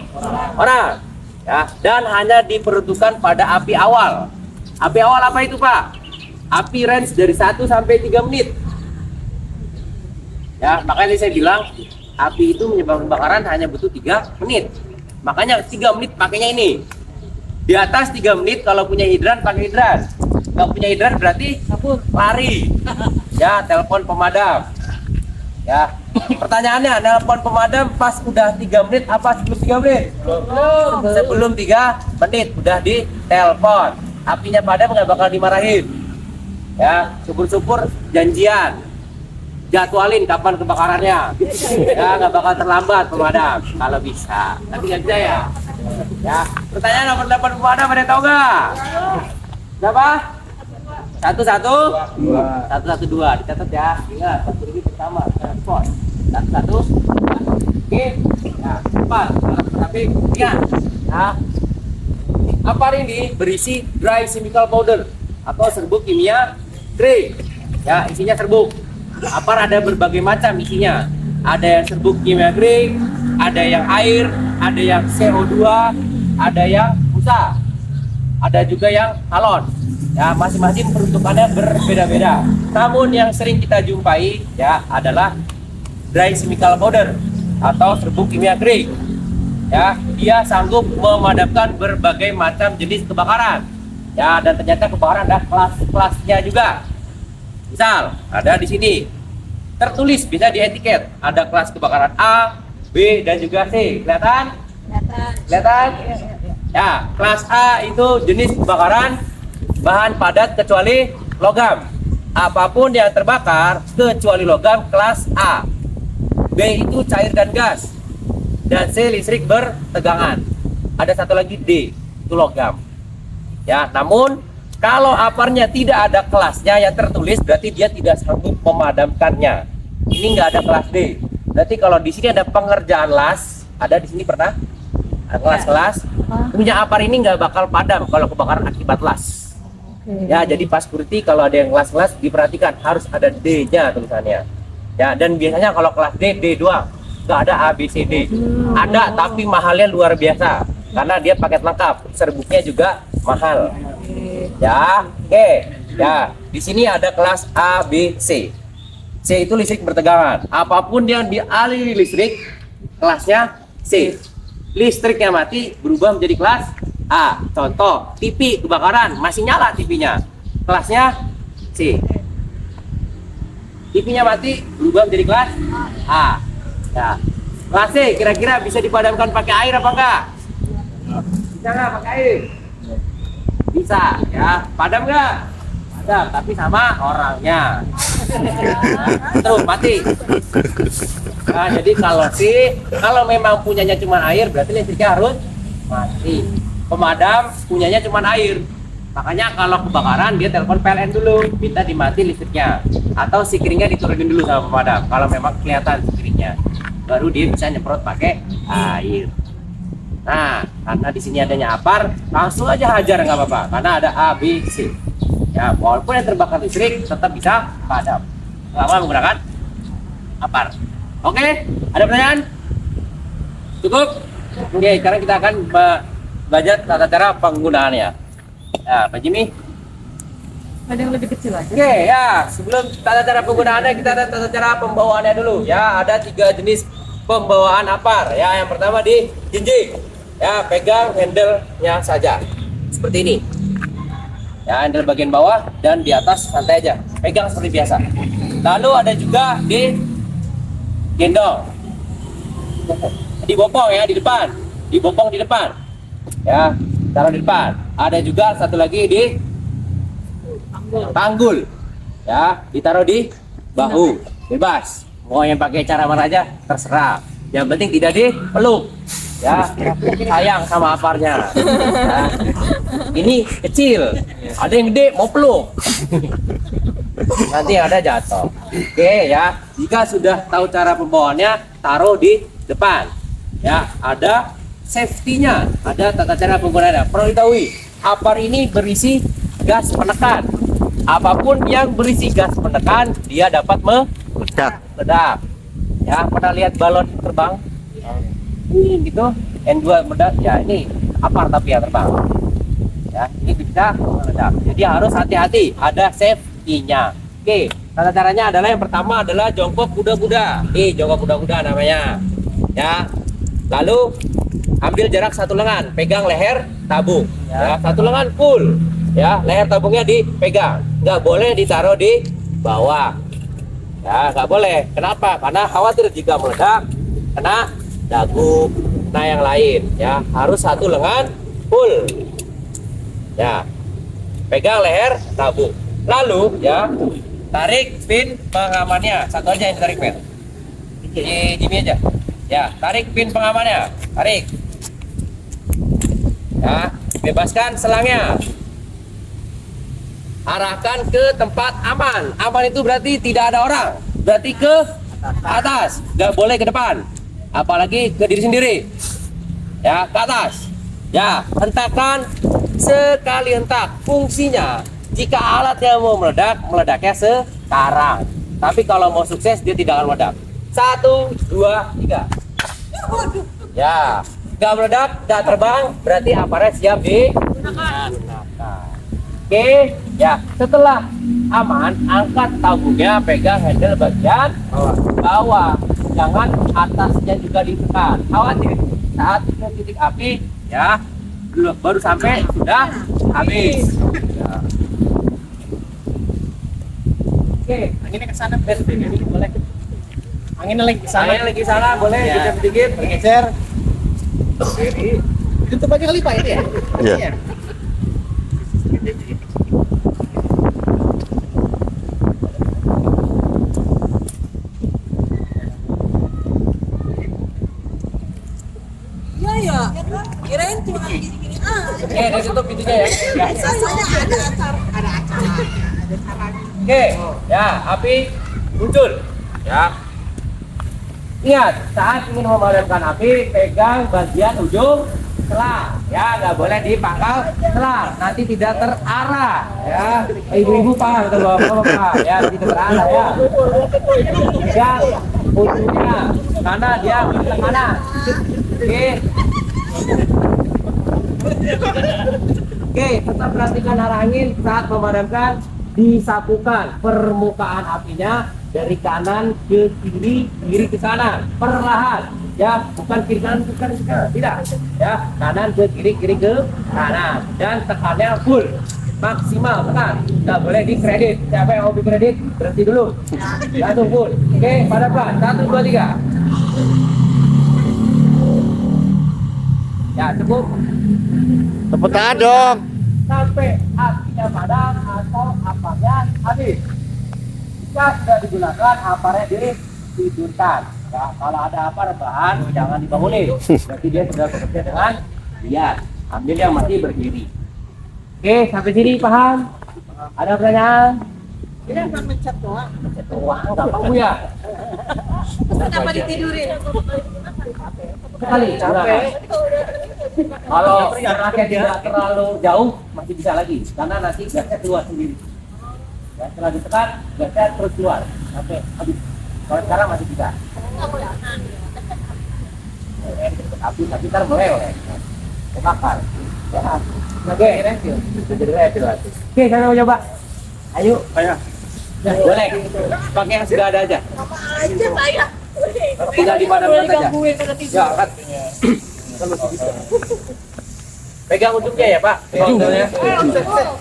Speaker 3: orang. Ya, dan hanya diperuntukkan pada api awal. Api awal apa itu, Pak? Api range dari 1 sampai 3 menit. Ya, makanya saya bilang api itu menyebabkan kebakaran hanya butuh 3 menit. Makanya 3 menit pakainya ini. Di atas 3 menit kalau punya hidran pakai hidran. Nggak punya hidran berarti lari. Ya, telepon pemadam. Ya, pertanyaannya, telepon pemadam pas udah 3 menit apa sebelum 3 menit? Sebelum 3 menit udah ditelepon. Apinya padam nggak bakal dimarahin. Ya, syukur-syukur janjian. Jadwalin kapan kebakarannya. Ya, nggak bakal terlambat pemadam kalau bisa. Tapi nggak bisa ya. Ya, pertanyaan nomor 8 pemadam ada yang tahu nggak? Berapa? 112 dicatat ya. Ingat, satu ini pertama respon 112. Oke. Nah, 4. Tapi ingat, nah, apar ini berisi dry chemical powder atau serbuk kimia kering. Ya, isinya serbuk. Apar ada berbagai macam isinya. Ada yang serbuk kimia kering, ada yang air, ada yang CO2, ada yang busa, ada juga yang halon. Ya, masing-masing peruntukannya berbeda-beda. Namun yang sering kita jumpai ya adalah dry chemical powder atau serbuk kimia kering. Ya, dia sanggup memadamkan berbagai macam jenis kebakaran. Ya, dan ternyata kebakaran ada kelas-kelasnya juga. Misal, ada di sini tertulis bisa di etiket, ada kelas kebakaran A, B dan juga C. Kelihatan? Kelihatan? Ya, kelas A itu jenis kebakaran bahan padat kecuali logam. Apapun yang terbakar kecuali logam kelas A. B itu cair dan gas. Dan C listrik bertegangan. Ada satu lagi D, itu logam. Ya, namun kalau aparnya tidak ada kelasnya yang tertulis berarti dia tidak sanggup memadamkannya. Ini nggak ada kelas D. Berarti kalau di sini ada pengerjaan las, ada di sini pernah kelas-kelas. Punya apar ini nggak bakal padam kalau kebakaran akibat las. Ya, jadi pas security kalau ada yang kelas-kelas diperhatikan harus ada D-nya tulisannya. Ya, dan biasanya kalau kelas D, D doang, nggak ada A, B, C, D. Ada tapi mahalnya luar biasa karena dia paket lengkap, serbuknya juga mahal. Ya, oke. Ya, di sini ada kelas A, B, C. C itu listrik bertegangan. Apapun yang dialiri listrik, kelasnya C. Listriknya mati berubah menjadi kelas A. Contoh, TV kebakaran masih nyala TV-nya, kelasnya C. TV-nya mati berubah menjadi kelas A. Ya. Kelas C, kira-kira bisa dipadamkan pakai air apa enggak? Bisa nggak pakai air? Bisa, ya. Padam nggak? Padam, tapi sama orangnya. Tuh, mati. Nah, jadi kalau memang punyanya cuma air, berarti listriknya harus mati. Pemadam punyanya cuma air. Makanya kalau kebakaran dia telepon PLN dulu, minta dimati listriknya. Atau sikringnya diturunin dulu sama pemadam. Kalau memang kelihatan sikringnya, baru dia bisa nyemprot pakai air. Nah, karena di sini adanya APAR, langsung aja hajar nggak apa-apa. Karena ada A, B, C. Ya, walaupun yang terbakar listrik tetap bisa padam. Selama menggunakan APAR. Oke, ada pertanyaan? Cukup? Oke, sekarang kita akan belajar tata cara penggunaannya. Ya, Pak Jimmy.
Speaker 4: Ada yang lebih kecil aja.
Speaker 3: Oke, ya. Sebelum tata cara penggunaannya, kita ada tata cara pembawaannya dulu. Ya, ada 3 jenis pembawaan APAR. Ya, yang pertama di jinjing. Ya, pegang handle-nya saja. Seperti ini. Ya, handle bagian bawah dan di atas santai aja. Pegang seperti biasa. Lalu ada juga di gendong. Dibopong ya di depan. Dibopong di depan. Ya, taruh di depan. Ada juga satu lagi di panggul. Ya, ditaruh di bahu. Bebas. Mau yang pakai cara mana aja terserah. Yang penting tidak dipeluk. Ya, sayang sama aparnya. Ya. Ini kecil. Ada yang gede mau peluk. Nanti yang ada jatuh. Oke ya. Jika sudah tahu cara pembawaannya, taruh di depan. Ya, ada safety-nya, ada tata cara penggunaannya. Perlu diketahui, APAR ini berisi gas penekan. Apapun yang berisi gas penekan, dia dapat
Speaker 2: Ledak.
Speaker 3: meledak. Ya, pernah lihat balon terbang? Gitu, N2 meledak. Ya, ini APAR tapi yang terbang. Ya, ini bisa meledak. Jadi harus hati-hati, ada safety-nya. Oke, tata caranya adalah yang pertama adalah jongkok kuda-kuda. Jongkok kuda-kuda namanya. Ya. Lalu ambil jarak 1 lengan, pegang leher tabung. Ya, 1 lengan full. Ya, leher tabungnya dipegang. Nggak boleh ditaruh di bawah. Ya, nggak boleh. Kenapa? Karena khawatir jika meledak kena dagu, kena yang lain. Ya, harus 1 lengan full. Ya, pegang leher tabung. Lalu ya, tarik pin pengamannya. Satu aja yang tarik pin. Gini aja. Ya, tarik pin pengamannya. Tarik. Ya, bebaskan selangnya. Arahkan ke tempat aman. Aman itu berarti tidak ada orang. Berarti ke atas. Nggak boleh ke depan. Apalagi ke diri sendiri. Ya, ke atas. Ya, hentakkan sekali hentak. Fungsinya, jika alatnya mau meledak, meledaknya sekarang. Tapi kalau mau sukses, dia tidak akan meledak. 1, 2, 3. Ya, nggak meledak, nggak terbang, berarti APARnya siap digunakan. Oke, ya. Setelah aman, angkat tabungnya, pegang handle bagian bawah. Jangan atasnya juga ditekan. Khawatir saat ke titik api, ya, baru sampai sudah habis. Ya. Oke, anginnya ke sana, ini boleh. Anginnya lagi ke sana. Anginnya lagi ke sana, boleh
Speaker 1: Ya.
Speaker 3: geser sedikit,
Speaker 1: Bergeser. Tutup aja kali Pak ini ya?
Speaker 2: Iya.
Speaker 4: Iya ya. Kirain cuma gini-gini aja.
Speaker 3: Oke, udah tutup pintunya ya. Ya.
Speaker 4: Biasanya ada acara.
Speaker 3: Oke, ya, api muncul. Ya. Ingat, saat ingin memadamkan api, pegang bagian ujung selang. Ya, nggak boleh di pangkal selang. Nanti tidak terarah. Ya, ibu-ibu paham atau bapak-bapak? Ya, tidak terarah ya. Pegang ujungnya, karena dia ke kanan. Oke. Oke, tetap perhatikan arah angin saat memadamkan. Disapukan permukaan apinya dari kanan ke kiri, kiri ke kanan, perlahan. Ya, bukan kiri kanan ke kanan, tidak. Ya, kanan ke kiri, kiri ke kanan, dan tekannya full, maksimal tekan. Nggak boleh dikredit. Siapa yang hobi kredit berhenti dulu. Langsung full. Oke, padamkan. 1, 2, 3. Ya, cukup.
Speaker 2: Tepuk tangan dong.
Speaker 3: Sampai apinya padam atau aparnya habis. Jika sudah digunakan, aparnya ditidurkan. Ya, kalau ada apar bahan, jangan dibangunin. Berarti dia sudah bekerja dengan liar. Ambil yang masih berdiri. Oke, sampai sini paham? Ada pertanyaan?
Speaker 4: Ini cuma mencet doang.
Speaker 3: Wah, gampang Bu ya.
Speaker 4: Kenapa ditidurin?
Speaker 3: Sekali, capek. Kalau raketnya tidak terlalu jauh, masih bisa lagi. Karena nanti gasnya keluar sendiri. Ya, setelah ditekan, gasnya terus keluar sampai habis. Kalau sekarang masih bisa. Api, tapi ntar meleleh. Kebakar. Ya. Oke, refill. Jadi refill. Oke, saya mau coba. Ayo. Ayo. Ya, boleh. Pakai yang sudah ada aja.
Speaker 4: Sama aja saya.
Speaker 3: Tinggal dipadamkan aja.
Speaker 4: Gangguin pada tidur.
Speaker 3: Ya, kan. Pegang ujungnya ya, Pak. Ujungnya.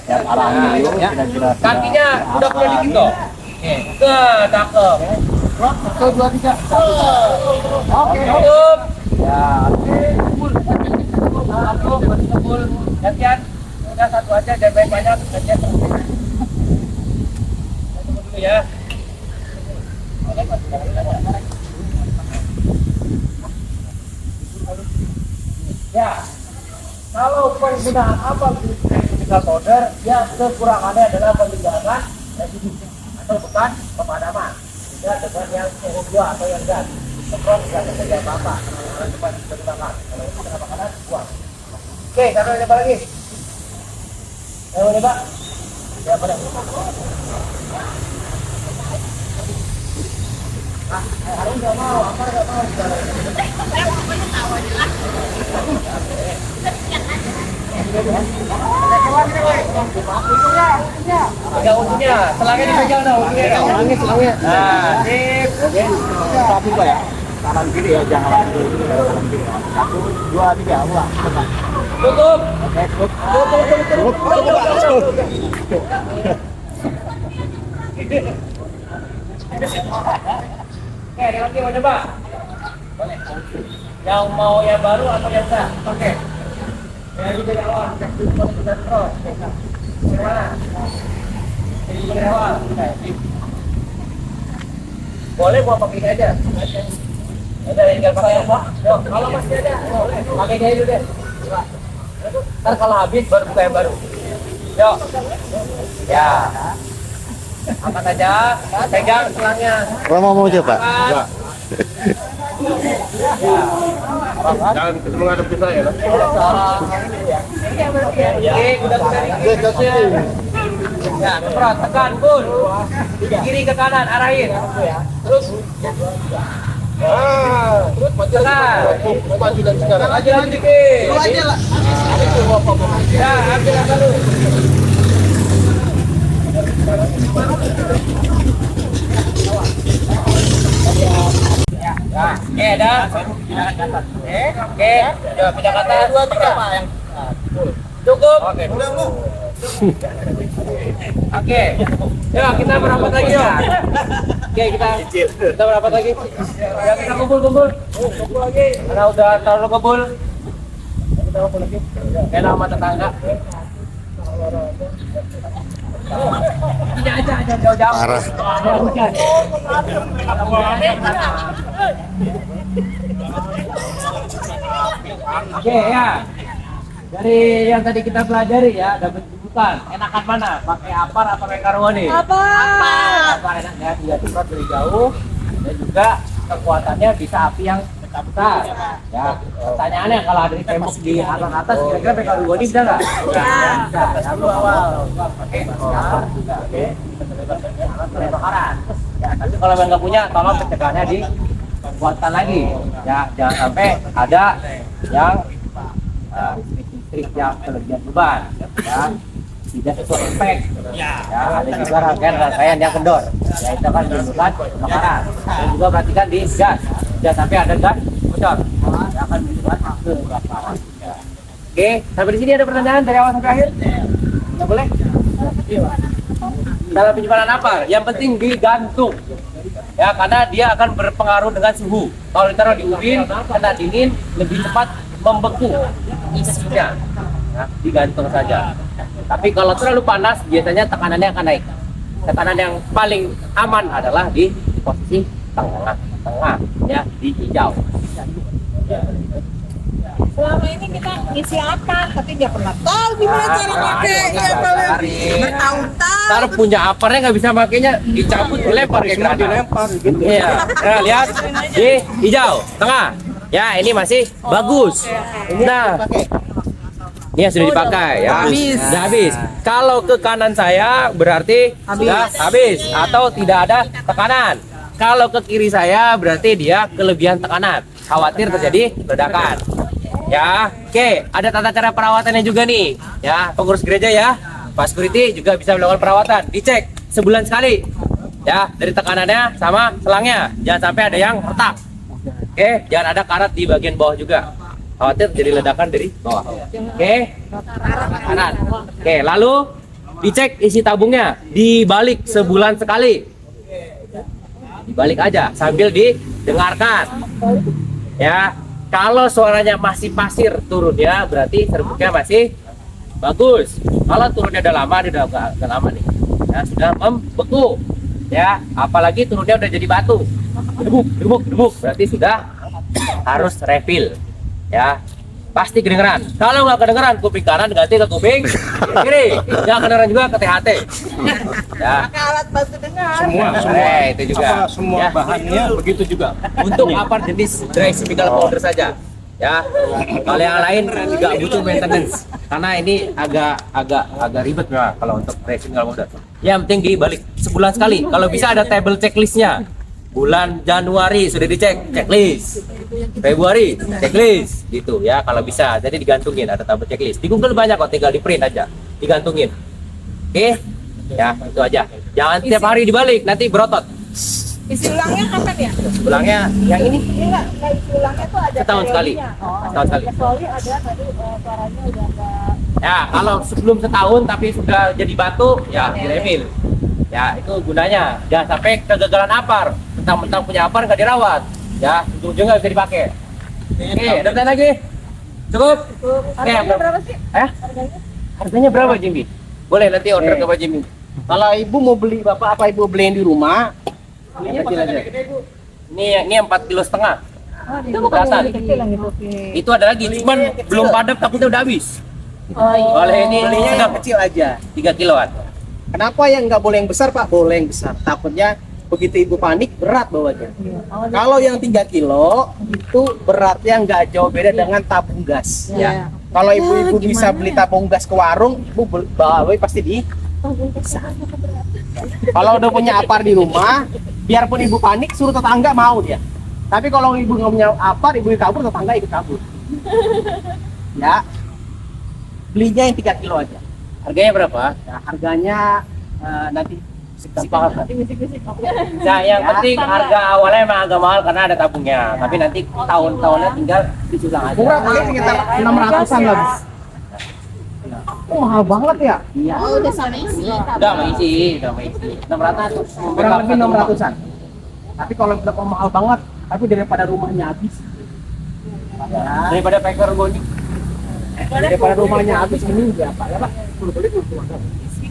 Speaker 3: Ya, ya. Kakinya udah mulai dikit kok. Oke, cakep. Satu, dua, tiga. Oke, cukup. Ya, kumpul. Satu, kumpul. Gantian. Udah satu aja, jangan banyak-banyak. Gantian. Tunggu dulu ya. Ya, kalau penggunaan apa chemical powder, ya kekurangannya adalah peninggalan atau bukan pemadaman. Tidak dengan yang CO2 atau yang gas. Semprot tidak terjadi apa-apa. Kalau cepat digunakan. Kalau itu kena makanan, buang. Oke, kita coba lagi. Ayo coba. Ya, pada. Harus nggak mau, apa nggak mau? Pegang ujungnya, selangnya dipegang dah ujungnya. Selangnya. Nah, sip. Satu Pak ya. Kanan kiri ya, jangan kanan kiri. Satu, dua, tiga, buang. Tutup. Oke, tutup. Oke, nanti mau coba. Boleh. Yang mau yang baru atau yang sah? Oke. Dari awal, kita terus. Gimana? Dari awal. Boleh buat pakai ini aja. Ada tinggal pakai apa? Kalau masih ada, boleh. Pakai ini dulu deh. Ntar kalau habis baru buka yang baru. Yuk. Ya. Angkat aja, pegang selangnya.
Speaker 2: Romo mau coba?
Speaker 5: Jangan menghadap ke saya.
Speaker 3: Ya, semprot, tekan, pun. Kiri ke kanan, arahin. Terus. Terus tekan.
Speaker 5: Maju dan sekarang.
Speaker 3: Maju dikit.
Speaker 5: Lu aja lah.
Speaker 3: Ya, ambil dulu. Ya, oke, dah. Oke, ya, pindah kata 2, 3. Cukup. Oke. Ya, kita merapat lagi ya. Oke, kita merapat lagi. Ya, kita kumpul. Kumpul lagi. Karena udah terlalu kumpul. Kita kumpul lagi. Kayak nama tetangga. Ini aja jauh-jauh.
Speaker 2: Parah.
Speaker 3: Oke ya. Dari yang tadi kita pelajari ya, dapat sebutan. Enakan mana? Pakai apar atau pakai karwani? Apar enaknya, dia semprot dari jauh dan juga kekuatannya bisa api yang besar. Ya, pertanyaannya kalau ada di tembok di atas kira-kira pakai karwani bisa nggak? Bisa. Lalu awal pakai apar juga. Oke. Kebakaran. Ya, tapi kalau yang nggak punya, tolong pencegahannya dikuatkan lagi. Ya, jangan sampai ada yang listrik yang kelebihan beban, ya tidak sesuai spek. Ya, ada juga rangkaian yang kendor. Ya, itu kan menimbulkan kebakaran. Dan juga perhatikan di gas, jangan sampai ada gas bocor. Ya, akan menimbulkan kebakaran. Ya. Oke, sampai di sini ada pertanyaan dari awal sampai akhir? Nggak boleh? Dalam penyimpanan apa? Yang penting digantung. Ya, karena dia akan berpengaruh dengan suhu. Kalau ditaruh di urin, kena dingin, lebih cepat membeku isinya, ya, digantung saja. Tapi kalau terlalu panas, biasanya tekanannya akan naik. Tekanan yang paling aman adalah di posisi tengah, ya, di hijau.
Speaker 4: Selama ini kita ngisi apa, tapi nggak pernah tahu gimana cara pakai. Ya kalau bertahun-tahun.
Speaker 3: Ntar punya aparnya nggak bisa makainya, dicabut, dilempar kayak granat.
Speaker 5: Dilempar gitu.
Speaker 3: Iya, nah, lihat di hijau, tengah. Ya, ini masih bagus. Nah, ini yang sudah dipakai ya. Sudah habis. Kalau ke kanan saya berarti sudah habis atau tidak ada tekanan. Kalau ke kiri saya berarti dia kelebihan tekanan. Khawatir terjadi ledakan. Ya, oke. Ada tata cara perawatannya juga nih. Ya, pengurus gereja ya, Pak Security juga bisa melakukan perawatan. Dicek sebulan sekali. Ya, dari tekanannya sama selangnya. Jangan sampai ada yang retak. Oke, jangan ada karat di bagian bawah juga. Khawatir jadi ledakan dari bawah. Oke, kanan. Oke, lalu dicek isi tabungnya. Dibalik sebulan sekali. Dibalik aja sambil didengarkan. Ya, kalau suaranya masih pasir turunnya berarti serbuknya masih bagus. Kalau turunnya udah lama, dia udah agak lama nih. Ya, sudah membeku. Ya, apalagi turunnya udah jadi batu. Debuk, berarti sudah harus refill. Ya, pasti kedengeran. Kalau nggak kedengeran, kuping kanan ganti ke kuping kiri. Nggak kedengeran juga ke THT. Ya,
Speaker 4: Pakai alat bantu dengar.
Speaker 3: itu juga.
Speaker 5: Semua
Speaker 3: Ya.
Speaker 5: bahannya begitu juga.
Speaker 3: Untuk apa jenis dry chemical powder saja. Ya, kalau yang lain juga butuh maintenance karena ini agak ribet memang kalau untuk dry chemical powder. Yang penting dibalik sebulan sekali. Kalau bisa ada table checklistnya. Bulan Januari sudah dicek checklist, Februari checklist, gitu ya kalau bisa. Jadi digantungin ada tabel checklist. Di Google banyak kok, tinggal di print aja, digantungin. Oke, ya itu aja. Jangan tiap hari dibalik, nanti berotot.
Speaker 4: Isi ulangnya kapan ya?
Speaker 3: Ulangnya yang ini
Speaker 4: Enggak isi ulangnya tuh ada
Speaker 3: Setahun sekali.
Speaker 4: periodenya.
Speaker 3: Setahun sekali.
Speaker 4: Kecuali ada tadi suaranya udah enggak.
Speaker 3: ya kalau sebelum setahun tapi sudah jadi batu ya direfill. Ya itu gunanya. Jangan sampai kegagalan apar. Mentang-mentang punya apar nggak dirawat. Ya ujung-ujungnya bisa dipakai. Oke, ada pertanyaan lagi? Cukup?
Speaker 4: Harganya berapa sih?
Speaker 3: Harganya? Harganya berapa Jimmy? Boleh nanti order ke Pak Jimmy.
Speaker 1: Kalau ibu mau beli, bapak apa ibu beliin di rumah? Yang kecil aja.
Speaker 3: Ini 4,5 kilo.
Speaker 4: Itu bukan
Speaker 3: Belasan.
Speaker 4: yang kecil yang itu.
Speaker 3: Itu ada lagi, cuman belum padat takutnya udah habis.
Speaker 4: Oh iya.
Speaker 3: Boleh ini
Speaker 1: Belinya
Speaker 3: sudah
Speaker 1: yang kecil aja.
Speaker 3: 3 kiloan.
Speaker 1: Kenapa yang nggak boleh yang besar pak? Boleh yang besar. Takutnya begitu ibu panik berat bawanya. Kalau yang 3 kilo itu beratnya nggak jauh beda dengan tabung gas.
Speaker 4: Iya.
Speaker 1: Kalau ibu-ibu bisa beli tabung gas ke warung, ibu bawa pasti di. Kalau udah punya apar di rumah, biarpun ibu panik, suruh tetangga mau dia. Tapi kalau ibu nggak punya apar, ibu kabur, tetangga ikut kabur. Ya, belinya yang 3 kilo aja.
Speaker 3: Harganya berapa?
Speaker 1: Ya, harganya nanti sepakat.
Speaker 3: Nah, yang penting harga awalnya emang agak mahal karena ada tabungnya. Tapi nanti tahun-tahunnya tinggal disulang aja.
Speaker 1: Murah paling sekitar 600-an lah. Oh, mahal banget ya? Iya.
Speaker 4: Oh, udah sama isi.
Speaker 3: Udah mengisi, 600.
Speaker 1: Kurang lebih 600-an. Tapi kalau udah mahal banget, tapi daripada rumahnya habis. Ya,
Speaker 3: Daripada packer boni.
Speaker 1: daripada rumahnya habis ini ya Pak. Ya Pak.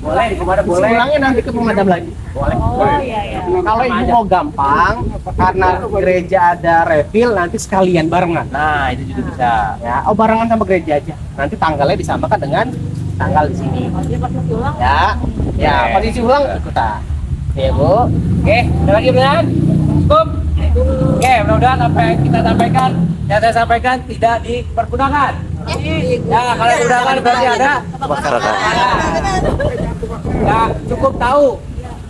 Speaker 3: Boleh di pemadam boleh.
Speaker 1: Ulangnya nanti ke pemadam lagi.
Speaker 3: Boleh.
Speaker 4: Oh iya iya.
Speaker 1: Kalau ibu mau gampang, karena gereja ada refill, nanti sekalian barengan.
Speaker 3: Nah, itu juga bisa.
Speaker 1: Ya, oh barengan sama gereja aja. Nanti tanggalnya disamakan dengan tanggal di sini.
Speaker 4: Dia pas masih ulang.
Speaker 1: Ya, ya posisi ulang ikutan. Ya Bu.
Speaker 3: Oke, ada lagi pertanyaan? Cukup? Oke, mudah-mudahan apa yang kita sampaikan, yang saya sampaikan tidak dipergunakan. Ya, kalau digunakan berarti ada
Speaker 2: Masyarakat.
Speaker 3: ya cukup tahu,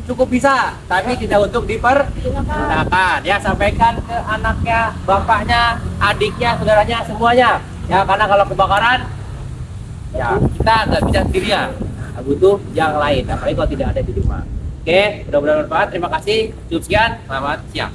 Speaker 3: cukup bisa, tapi tidak untuk dipergunakan. Ya, sampaikan ke anaknya, bapaknya, adiknya, saudaranya, semuanya. Ya, karena kalau kebakaran, ya kita nggak bisa sendirian, butuh yang lain. Apalagi kalau tidak ada di rumah. Oke, mudah-mudahan bermanfaat. Terima kasih. Cukup sekian. Selamat siang.